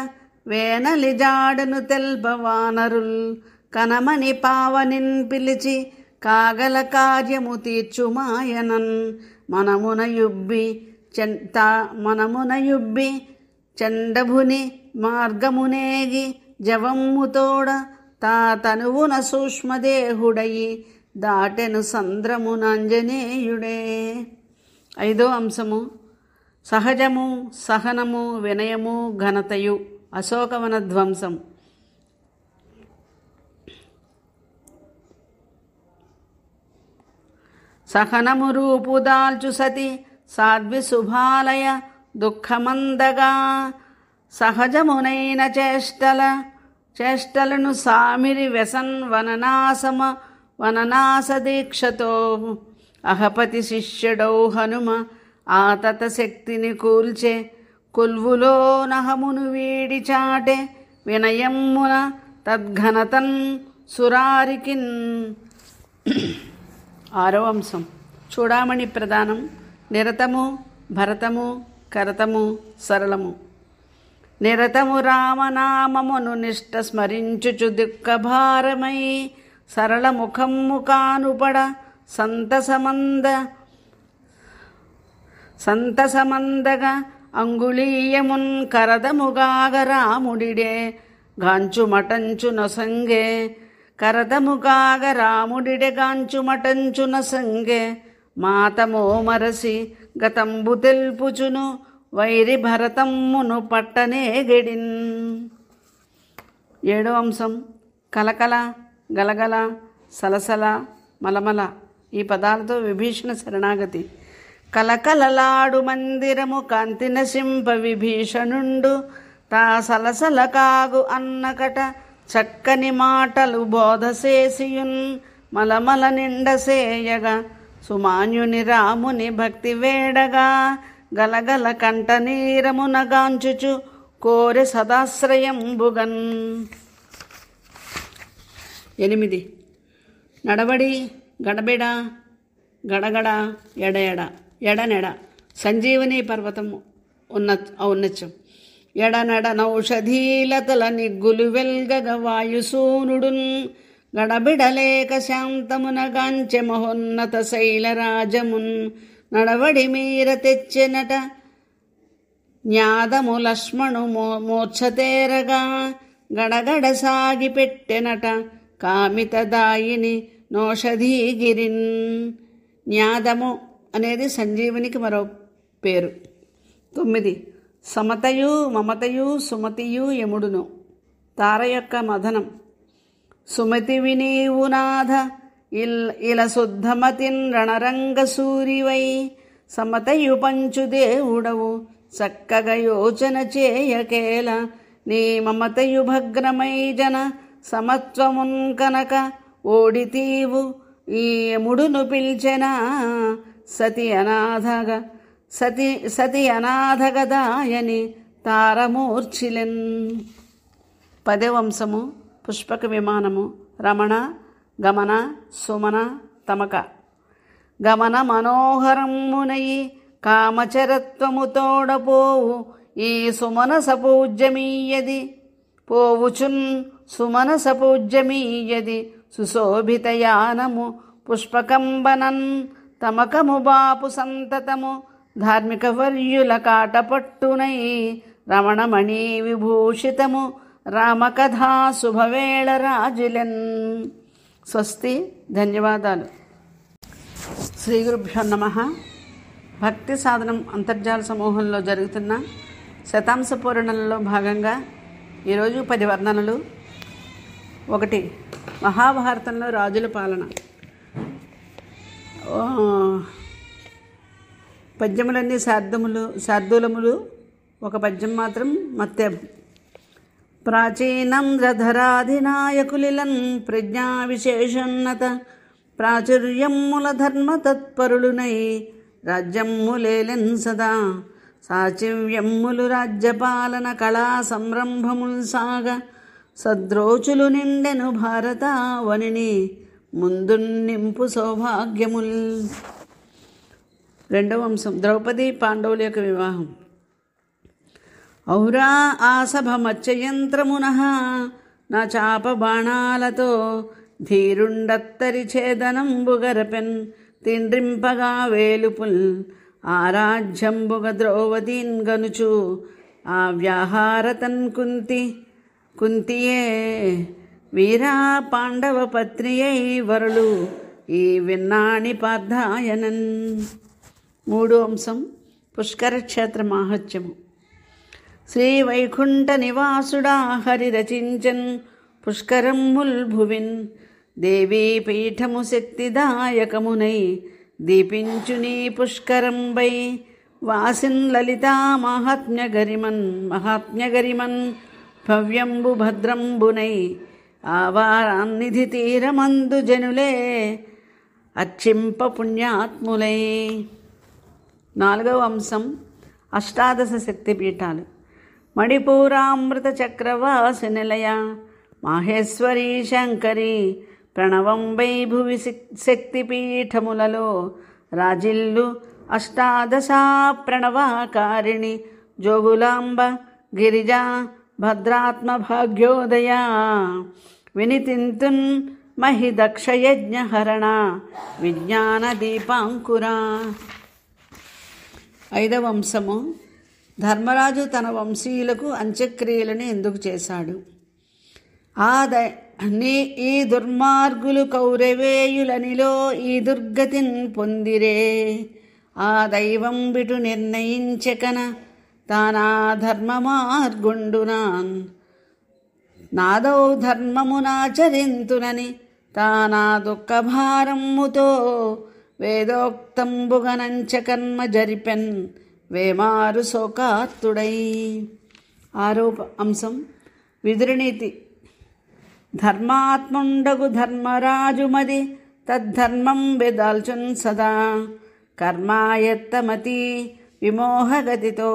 వేనలి జాడను తెల్పవానరుల్. కనమని పావనిన్ పిలిచి కాగల కార్యము తీర్చుమాయనన్. మనమున యుబ్బి చండభుని మార్గమునేగి జవమ్ముతోడ తా తనువున సూక్ష్మదేహుడయి దాటెను సంద్రమునాంజనేయుడే. 5వ అంశము. సహజము, సహనము, వినయము, ఘనతయు. అశోకవన ధ్వంసం. సహనము రూపుదాల్చు సతి సాధ్వి శుభాలయ దుఃఖమందగా. సహజమునైన చేష్టలను సామిరి వ్యసన్ వననాస దీక్షతో. అహపతి శిష్యుడౌ హనుమ ఆతత శక్తిని కూల్చే. కొల్వులో నహమును వీడి చాటే వినయమ్మున తద్ఘనతన్ సురారికిన్. 6వ అంశం. చూడామణి ప్రధానం. నిరతము, భరతము, కరతము, సరళము. నిరతము రామనామమును నిష్ట స్మరించుచు దుఃఖభారమై. సరళ ముఖమ్ము కానుపడ సంతసమందగా అంగుళీయమున్ కరదముగాగ రాముడిడే గాంచుమటంచు నొసంగే. కరదముగాగ రాముడిడే గాంచుమటంచు నొసంగే. మాతమో మరసి గతంబు తెల్పుచును వైరి భరతమ్మును పట్టనే గెడిన్. 7వ అంశం. కలకల, గలగల, సలసల, మలమల. ఈ పదాలతో విభీషణ శరణాగతి. కలకలలాడు మందిరము కాంతి నశింప విభీషణుండు. తా సలసల కాగు అన్నకట చక్కని మాటలు బోధసేసియున్. మలమల నిండసేయగా సుమాన్యుని రాముని భక్తి వేడగా. గలగల కంట నీరమునగాంచుచు కోరె సదాశ్రయంబుగన్. 8. నడవడి, గడబిడ, గడగడ, ఎడఎడ, ఎడనెడ. సంజీవని పర్వతము ఔన్నత్యం. ఎడనెడ నౌషధీలతల నిగ్గులు వెల్గగ వాయుసూనుడున్. గడబిడలేక శాంతమునగాంచె మహోన్నత శైలరాజమున్. నడవడి మీర తెచ్చెనట జ్ఞాదము లక్ష్మణు మూర్ఛతేరగా. గడగడ సాగి పెట్టెనట కామితదాయిని నోషధీగిరిన్. జ్ఞాదము అనేది సంజీవునికి మరో పేరు. 9. సమతయు, మమతయు, సుమతియు యముడును. తార యొక్క మదనం. సుమతివి నీవు నాథ ఇల శుద్ధమతిన్ రణరంగ సూరివై. సమతయు పంచు దేవుడవు చక్కగ యోచన చేయకేల. నీ మమతయు భగ్రమై జన సమత్వమున్ కనక ఓడితీవు. ఈ యముడును పిల్చెనా సతి అనాథగదాయని తారమూర్ఛిలెన్. 10వ అంశము. పుష్పక విమానము. రమణ, గమన, సుమన, తమక. గమన మనోహరమునయి కామచరత్వము తోడపోవు. ఈ సుమనస పూజ్యమీయది పోవుచున్. సుమనస పూజ్యమీయది సుశోభితయానము పుష్పకంబనన్ తమకము బాపు సంతతము ధార్మిక వర్యుల కాటపట్టునై రమణమణి విభూషితము రామకథా శుభవేళ రాజులెన్. స్వస్తి. ధన్యవాదాలు. శ్రీ గురుభ్యో నమః. భక్తి సాధనం అంతర్జాల సమూహంలో జరుగుతున్న శతాంశ పూరణలో భాగంగా ఈరోజు 10 వర్ణనలు. 1 మహాభారతంలో రాజుల పాలన. పద్యములన్నీ శార్దూలములు, ఒక పద్యం మాత్రం మత్యం. ప్రాచీనంధ్రధరాధినాయకులిలన్ ప్రజ్ఞా విశేషోన్నత ప్రాచుర్యమ్ముల ధర్మ తత్పరులునై రాజ్యమ్ములేలెన్ సదా సాచివ్యమ్ములు రాజ్యపాలన కళా సంరంభముల్ సాగ సద్రోచులు నిండెను భారతావనిని ముందున్నింపు సౌభాగ్యముల్. 2వ అంశం ద్రౌపది పాండవుల యొక్క వివాహం. ఔరా ఆసభ మత్స్యయంత్రమునః నా చాప బాణాలతో ధీరుండత్తరి ఛేదనంబుగరపెన్ తిండ్రింపగా వేలుపుల్ ఆరాజ్యంబుగ ద్రౌపదీన్ గనుచు ఆ వ్యాహారతన్ కుంతియే వీరా పాండవ పత్నియై వరులు ఈ విన్నాణి పార్థాయనన్. 3వ అంశం పుష్కర క్షేత్ర మాహత్యము. శ్రీ వైకుంఠ నివాసుడా హరి రచించన్ పుష్కరమ్ముల్ భువిన్ దేవీ పీఠము శక్తిదాయకమునై దీపించునీ పుష్కరంబై వాసిన్ లలితా మహాత్మ్యగరిమన్ భవ్యంబు భద్రంబునై ఆవారాన్నిధి తీరమందు జనులే అర్చింప పుణ్యాత్ములై. 4వ అంశం అష్టాదశ శక్తిపీఠాలు. మణిపూరామృత చక్రవాసి నిలయ మాహేశ్వరీ శంకరి ప్రణవంబై భువి శక్తిపీఠములలో రాజిల్లు అష్టాదశా ప్రణవాకారిణి జోగులాంబ గిరిజా భద్రాత్మ భాగ్యోదయ వినితింతున్ మహిదక్షయజ్ఞహరణ విజ్ఞాన దీపాంకురా. 5వ అంశము ధర్మరాజు తన వంశీయులకు అంత్యక్రియలను ఎందుకు చేశాడు. ఈ దుర్మార్గులు కౌరవేయులనిలో ఈ దుర్గతిన్ పొందిరే ఆ దైవం బిటు నిర్ణయించకన తానా ధర్మ మార్గుండునాన్ నాదౌ ధర్మమునాచరింతునని తానా దుఃఖభారమ్ముతో వేదోక్తంబుగనంచ కర్మ జరిపెన్ వేమారు శోకార్తుడై. 6వ అంశం విదురునీతి. ధర్మాత్ముండగు ధర్మరాజుమది తద్ధర్మం బెదాల్చున్ సదా కర్మాయత్తమతి విమోహగతితో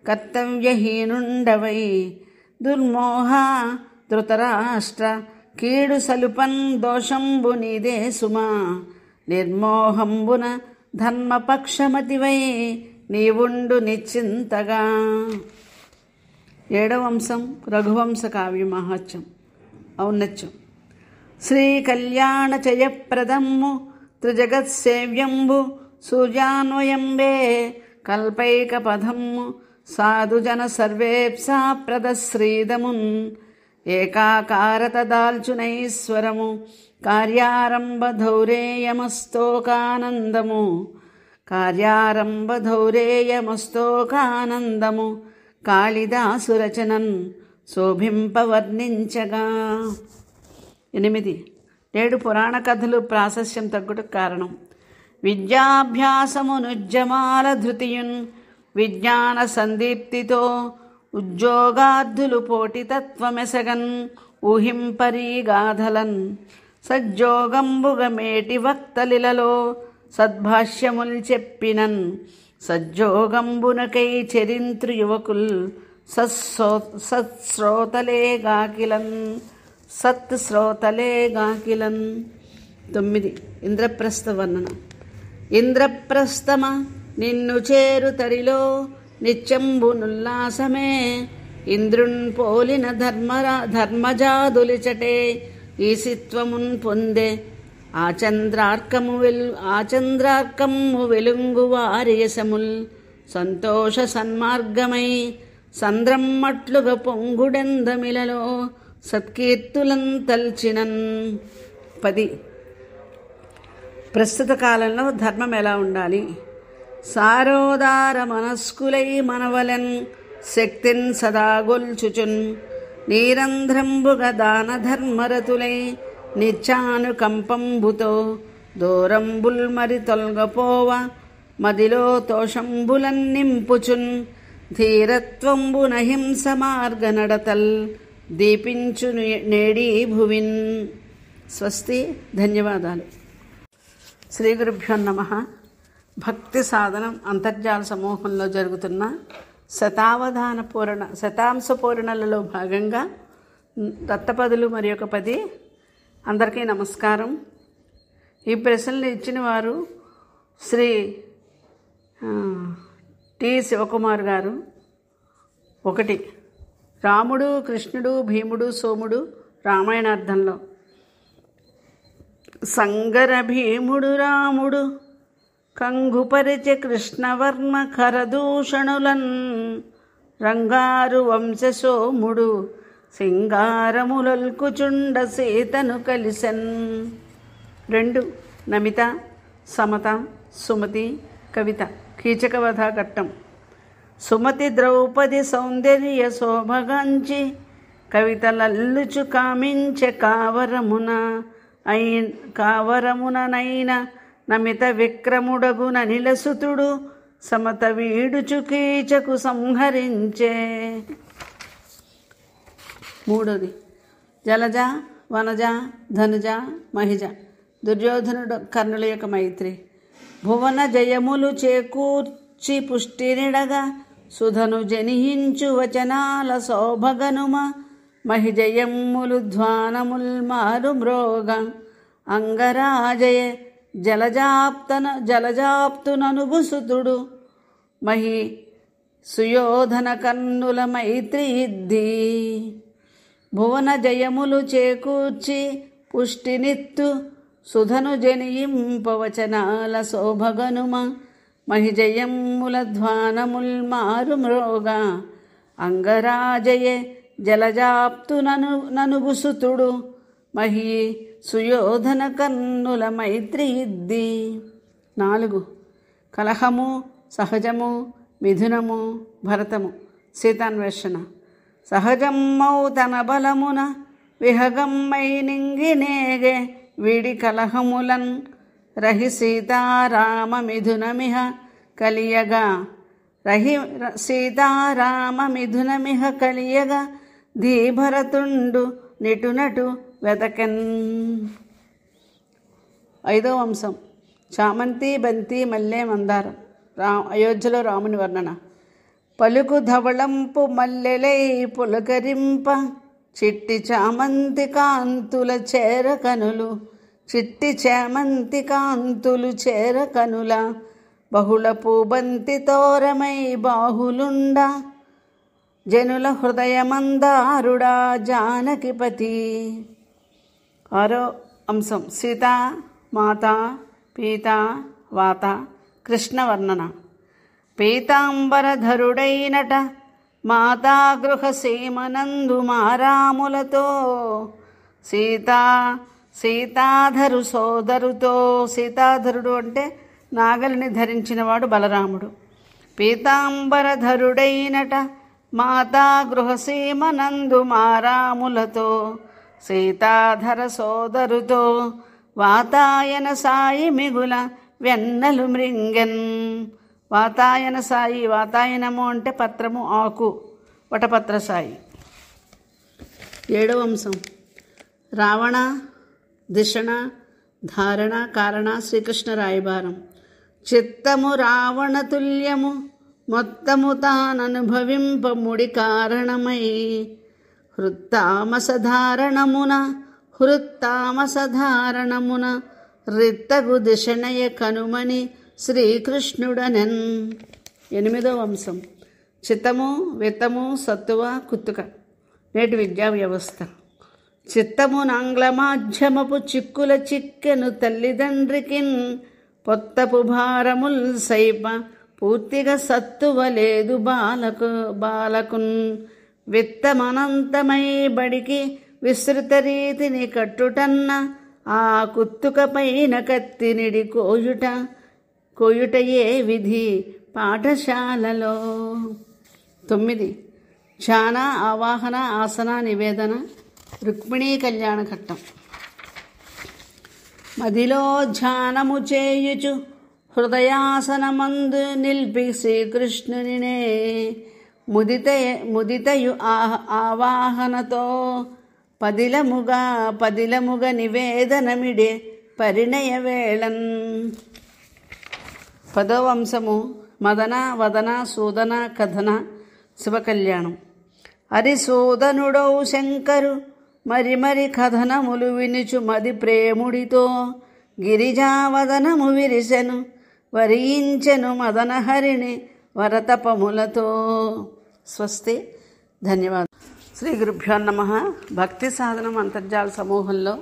కర్తవ్యహీనుండవై దుర్మోహ ధృతరాష్ట్ర కీడు సలుపన్ దోషంబు నీదే సుమా నిర్మోహంబున ధర్మపక్షమతివై నీవుండు నిశ్చింతగా. 7వ అంశం రఘువంశ కావ్య మహత్యం ఔన్నత్యం. శ్రీ కళ్యాణ జయప్రదమ్ము త్రిజగత్సేవ్యంబు సూర్యాన్వయంబే కల్పైక పదమ్ము సాధుజన సర్వేప్సా ప్రదశ్రీదమున్ ఏకాకారత దాల్చునైశ్వరము కార్యారంభ ధౌరేయమస్తోకానందము కాళిదాసురచనన్ శోభింపవర్ణించగా. 8 7 పురాణ కథలు ప్రాశస్యం తగ్గుటకు కారణం. విద్యాభ్యాసమునుజ్జమాల ధృతియున్ విజ్ఞాన సందీప్తితో ఉద్యోగార్థులు పోటీతత్వమెసగన్ ఊహింపరీ గాథలన్ సజ్జోగంబుగ మేటి వక్తలిలలో సద్భాష్యముల్ చెప్పినన్ సజ్జోగంబునకై చరింత్రు యువకుల్ సత్శ్రోతలేగాకిలన్. 9 ఇంద్రప్రస్థ వర్ణన. ఇంద్రప్రస్థమ నిన్ను చేరు తరిలో నిత్యంబునుల్లాసమే ఇంద్రున్ పోలిన ధర్మజాదులిచటే ఈసిత్వమున్ పొందే ఆచంద్రార్కము వెలుంగు వారియసముల్ సంతోష సన్మార్గమై సంద్రమ్మట్లుగా పొంగుడెందమిలలో సత్కీర్తులం తల్చినన్. 10. ప్రస్తుత కాలంలో ధర్మం ఎలా ఉండాలి? సారోదార మనస్కులై మనవలన్ శక్తిన్ సదాగొల్చుచున్ నీరంధ్రంబుగ దాన ధర్మరతులై నిత్యానుకంపంబుతో దూరంబుల్ మరి తొల్గపోవ మదిలో తోషంబులన్ నింపుచున్ ధీరత్వంబున హింస మార్గ నడతల్ దీపించు నేడీ భువిన్. స్వస్తి. ధన్యవాదాలు. శ్రీ గురుభ్యో నమః. భక్తి సాధనం అంతర్జాల సమూహంలో జరుగుతున్న శతాంశ పూరణలలో భాగంగా దత్తపదులు మరి ఒక 10. అందరికీ నమస్కారం. ఈ ప్రశ్నలు ఇచ్చిన వారు శ్రీ టి శివకుమార్ గారు. 1. రాముడు, కృష్ణుడు, భీముడు, సోముడు రామాయణార్థంలో. సంగర భీముడు రాముడు కంగుపరిచ కృష్ణవర్మ కరదూషణులన్ రంగారు వంశ సోముడు సింగారములొల్కుచుండ సీతను కలిసెన్. 2. నమిత, సమత, సుమతి, కవిత కీచకవధ ఘట్టం. సుమతి ద్రౌపది సౌందర్య శోభగాంచి కవితలల్లుచు కామించె కావరముననైన నమిత విక్రముడగున నిలసుతుడు సమత వీడుచు కీచకు సంహరించే. 3. జలజ, వనజ, ధనుజ, మహిజ దుర్యోధనుడు కర్ణుల యొక్క మైత్రి. భువన జయములు చేకూర్చి పుష్టినిడగా సుధను జనిహించు వచనాల శోభగనుమ మహిజయమ్ములు ధ్వానముల్ మారు మ్రోగ అంగరాజయ జలజాప్తుననుభుసుతుడు మహి సుయోధన కన్నుల మైత్రి ఇద్ది. భువన జయములు చేకూర్చి పుష్టినిత్తు సుధను జనియింపవచనాల శోభగనుమ మహిజయమ్ముల ధ్వానముల్ మారు మ్రోగ అంగరాజయ జలజాప్తుననుభుసుతుడు మహి సుయోధన కన్నుల మైత్రి ఇద్ది. 4. కలహము, సహజము, మిథునము, భరతము సీతాన్వేషణ. సహజమ్మౌ తన బలమున విహగమ్మై నింగినేగే వీడి కలహములన్ రహి సీతారామ మిథునమిహ కలియగా ధీభరతుండు నిటునటు వెతకెన్. 5వ అంశం చామంతి, బంతి, మల్లె, మందారం. అయోధ్యలో రాముని వర్ణన. పలుకు ధవళంపు మల్లెలై పులకరింప చిట్టి చామంతి కాంతుల చేరకనులు చేరకనుల బహుళ పూబంతి తోరమై బాహులుండ జనుల హృదయమందారుడా జానకిపతి. 6వ అంశం సీత, మాత, పీత, వాత కృష్ణ వర్ణన. పీతాంబరధరుడైనట మాతాగృహ సీమనందు మారాములతో సీతాధరు సోదరుతో. సీతాధరుడు అంటే నాగలిని ధరించినవాడు బలరాముడు. పీతాంబరధరుడైనట మాతా గృహసీమనందు మారాములతో సీతాధర సోదరుతో వాతాయన సాయి మిగుల వెన్నలు మృంగన్. వాతాయన సాయి. వాతాయనము అంటే పత్రము, ఆకు, వటపత్ర సాయి. 7వ అంశం రావణ, దిషణ, ధారణ, కారణ శ్రీకృష్ణ రాయబారం. చిత్తము రావణ తుల్యము మొత్తము తాననుభవింప ముడి కారణమై హృత్తామసధారణమున రిత్తగు దిశనయ కనుమని శ్రీకృష్ణుడనెన్. 8వ అంశం చిత్తము, విత్తము, సత్తువ, కుత్తుక నేటి విద్యా వ్యవస్థ. చిత్తమునాంగ్లమాధ్యమపు చిక్కుల చిక్కెను తల్లిదండ్రికిన్ పొత్తపు భారముల్ సైప పూర్తిగా సత్తువలేదు బాలకున్ విత్తమనంతమై బడికి విస్తృత రీతిని కట్టుటన్న ఆ కుత్తుక పైన కత్తినిడి కోయుటయే విధి పాఠశాలలో. 9 ధ్యాన ఆవాహన ఆసన నివేదన రుక్మిణీ కళ్యాణ ఘట్టం. మదిలో ధ్యానము చేయుచు హృదయాసనమందు నిల్పి శ్రీకృష్ణునినే ముదితయు ఆవాహనతో పదిలముగ నివేదనమిడే పరిణయ వేళన్. 10వ అంశము మదన వదన సూదన కథన శివకళ్యాణం. హరిసూదనుడౌ శంకరు మరి కథనములు వినుచు మది ప్రేముడితో గిరిజావదనము విరిసెను వరించెను మదనహరిని వరతపములతో. స్వస్తి. ధన్యవాదాలు. శ్రీ గురుభ్యో నమః. భక్తి సాధనం అంతర్జాల సమూహంలో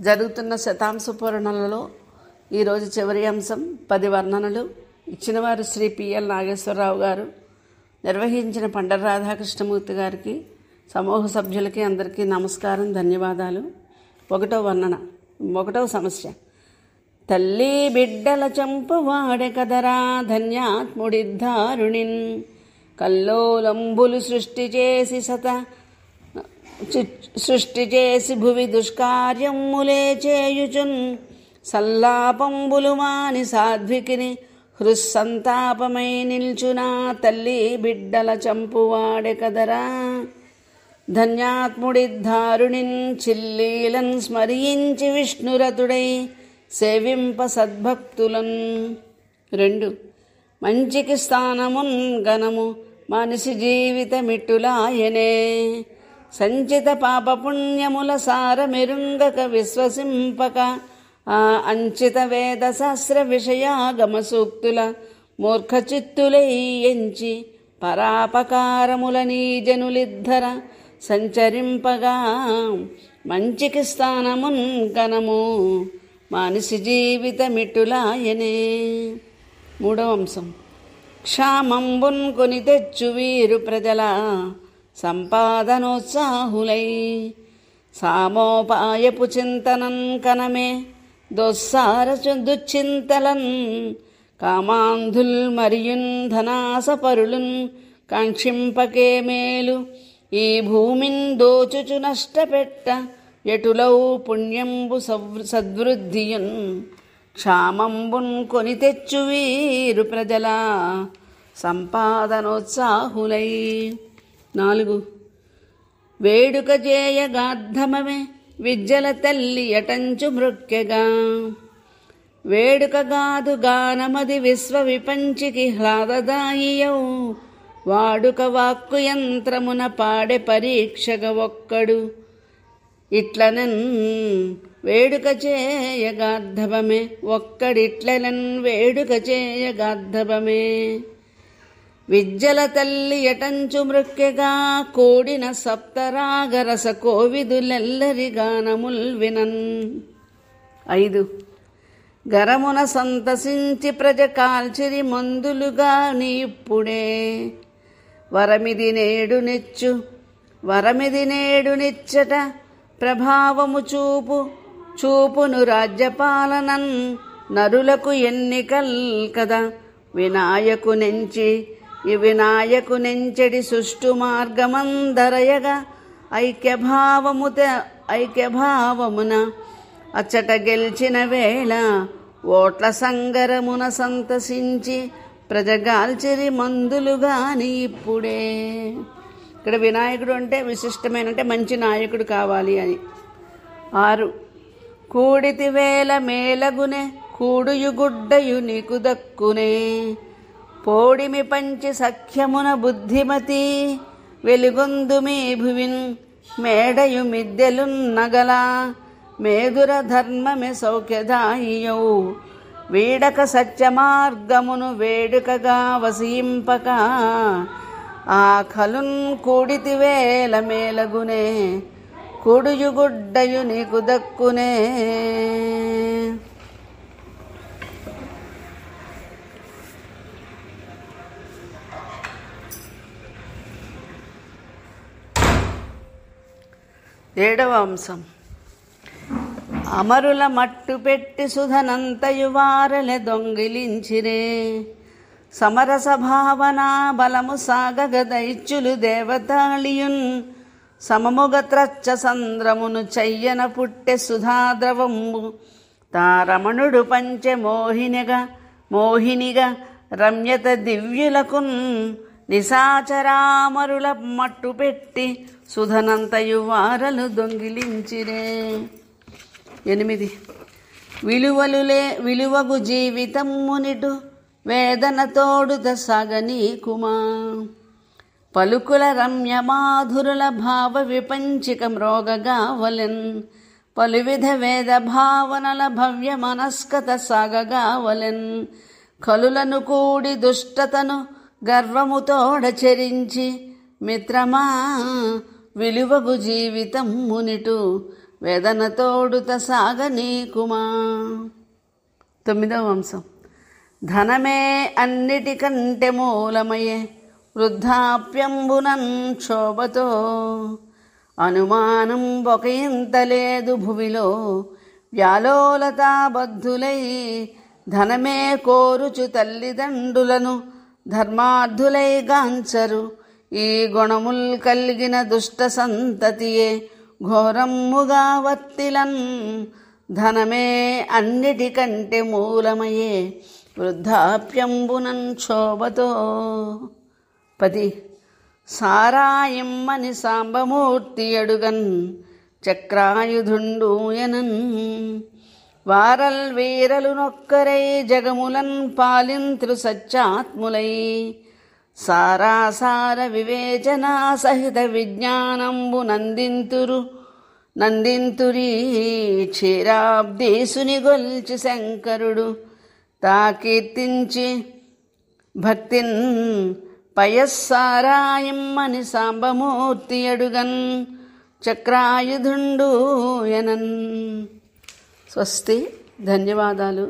జరుగుతున్న శతాంశ పూరణలలో ఈరోజు చివరి అంశం 10 వర్ణనలు. ఇచ్చినవారు శ్రీ పిఎల్ నాగేశ్వరరావు గారు. నిర్వహించిన పండర రాధాకృష్ణమూర్తి గారికి, సమూహ సభ్యులకి అందరికీ నమస్కారం, ధన్యవాదాలు. 1వ వర్ణన. 1వ సమస్య. తల్లి బిడ్డల చంపు వాడే కదరా ధన్యాత్ముడిద్దారుణిన్ కల్లోలంబులు సృష్టి చేసి భువి దుష్కార్యములే చేయుచున్ సల్లాపంబులు మాని సాధ్వికిని హృస్సంతాపమై నిల్చునా తల్లి బిడ్డల చంపువాడే కదరా ధన్యాత్ముడిద్దారుణిన్ చిల్లీలన్ స్మరించి విష్ణురతుడై సేవింప సద్భక్తులన్. 2 మంచికి స్థానమున్ గణము మనిషి జీవితమిట్టులాయనే సంచిత పాపపుణ్యముల సారమెరుంగక విశ్వసింపక ఆ అంచిత వేద శాస్త్ర విషయాగమ సూక్తుల మూర్ఖచిత్తులై ఎంచి పరాపకారముల నీజనులిద్ధర సంచరింపగా మంచికి స్థానమున్ గణము మనిషి జీవితమిట్టులాయనే. 3వ అంశం. క్షామంబున్ కొని తెచ్చు వీరు ప్రజల సంపాదనోత్సాహులై సామోపాయపు చింతనన్ కనమే దొస్సార దుచ్చింతలన్ కామాంధుల్ మరియున్ ధనాసపరులున్ కాంక్షింపకే మేలు ఈ భూమిన్ దోచుచు నష్టపెట్ట ఎటులౌ పుణ్యంబు సద్వృద్ధియున్ క్షామంబున్ కొని తెచ్చు వీరు ప్రజల సంపాదనోత్సాహులై. 4 వేడుక చేయగాద్ధమమే విద్యల తల్లి ఎటంచు మృక్కెగా వేడుకగాదు గానమది విశ్వ విపంచికి హ్లాదదాయియౌ వాడుక వాక్కు యంత్రమున పాడే పరీక్షగా ఒక్కడు ఇట్లనన్ వేడుక చేయగాద్ధవమే ఒక్కడిట్లనన్ వేడుక చేయగాద్ధవమే విద్యల తల్లి ఎటంచు మృక్కెగా కూడిన సప్తరాగరస కోవిదులెల్లరి గానముల్ వినన్. 5 గరమున సంతసించి ప్రజ కాల్చిరి మందులుగా నీప్పుడే వరమిది నేడు నిచ్చట ప్రభావము చూపును రాజ్యపాలనన్ నరులకు ఎన్నికల్ కదా వినాయకు నెంచెడి సుష్టు మార్గమందరయగా ఐక్యభావమున అచ్చట గెలిచిన వేళ ఓట్ల సంగరమున సంతసించి ప్రజగాల్చిరి మందులుగాని ఇప్పుడే. ఇక్కడ వినాయకుడు అంటే విశిష్టమైన అంటే మంచి నాయకుడు కావాలి అని. 6 కూడితి వేల మేలగునే కూడుయు గుడ్డయు నీకు దక్కునే పోడిమి పంచి సఖ్యమున బుద్ధిమతి వెలుగొందు మీ భువిన్ మేడయు మిద్దెలున్నగల మేదుర ధర్మమే సౌఖ్యదాయియౌ వీడక సత్యమార్గమును వేడుకగా వసింపక ఆ కలున్ కూడితి వేల మేలగునే కుడుయు గుడ్డయు నీకు దక్కునే. ఏడవ అంశం. అమరుల మట్టు పెట్టి సుధనంతయు వారలె దొంగిలించిరే. సమరస భావన బలము సాగగ దైత్యులు దేవతాళియున్. సమముగ త్రచ్చ సంద్రమును చెయ్యన పుట్టె సుధాద్రవంబు. తారమణుడు పంచె మోహినిగా రమ్యత దివ్యులకున్. నిశాచరామరుల మట్టు పెట్టి సుధనంతయు వారలు దొంగిలించిరే. 8. విలువగు జీవితమ్మునిటు వేదన తోడుత సాగనీకుమా. పలుకుల రమ్యమాధురుల భావ విపంచిక మ్రోగగావలెన్. పలువిధ వేద భావనల భవ్య మనస్కత సాగగావలెన్. కలులను కూడి దుష్టతను గర్వముతోడ చెరించి. మిత్రమా విలువగు జీవితం మునిటు వేదన తోడుత సాగనీకుమా. 9వ అంశం. ధనమే అన్నిటికంటే మూలమయే వృద్ధాప్యంబునన్ క్షోభతో. అనుమానం ఒక ఇంత లేదు భువిలో వ్యాలోలతాబద్ధులై. ధనమే కోరుచు తల్లిదండ్రులను ధర్మార్థులై గాంచరు. ఈ గుణముల్ కలిగిన దుష్ట సంతతియే ఘోరమ్ముగా వర్తిలన్. ధనమే అన్నిటికంటే మూలమయే వృద్ధాప్యంబునన్ క్షోభతో. 10. సారాయిమ్మని సాంబమూర్తి అడుగన్ చక్రాయుధుండు ఎనన్. వారల్ వీరలు నొక్కరై జగములన్ పాలింత్రు సత్యాత్ములై. సారాసార వివేచనా సహిత విజ్ఞానంబు నందింతురీ. క్షీరాబ్దేశుని గొల్చి శంకరుడు తా కీర్తించి భక్తిన్. పయస్సారాయిమ్మని సాంబమూర్తి అడుగన్ చక్రాయుధుండు ఎనన్. స్వస్తి. ధన్యవాదాలు.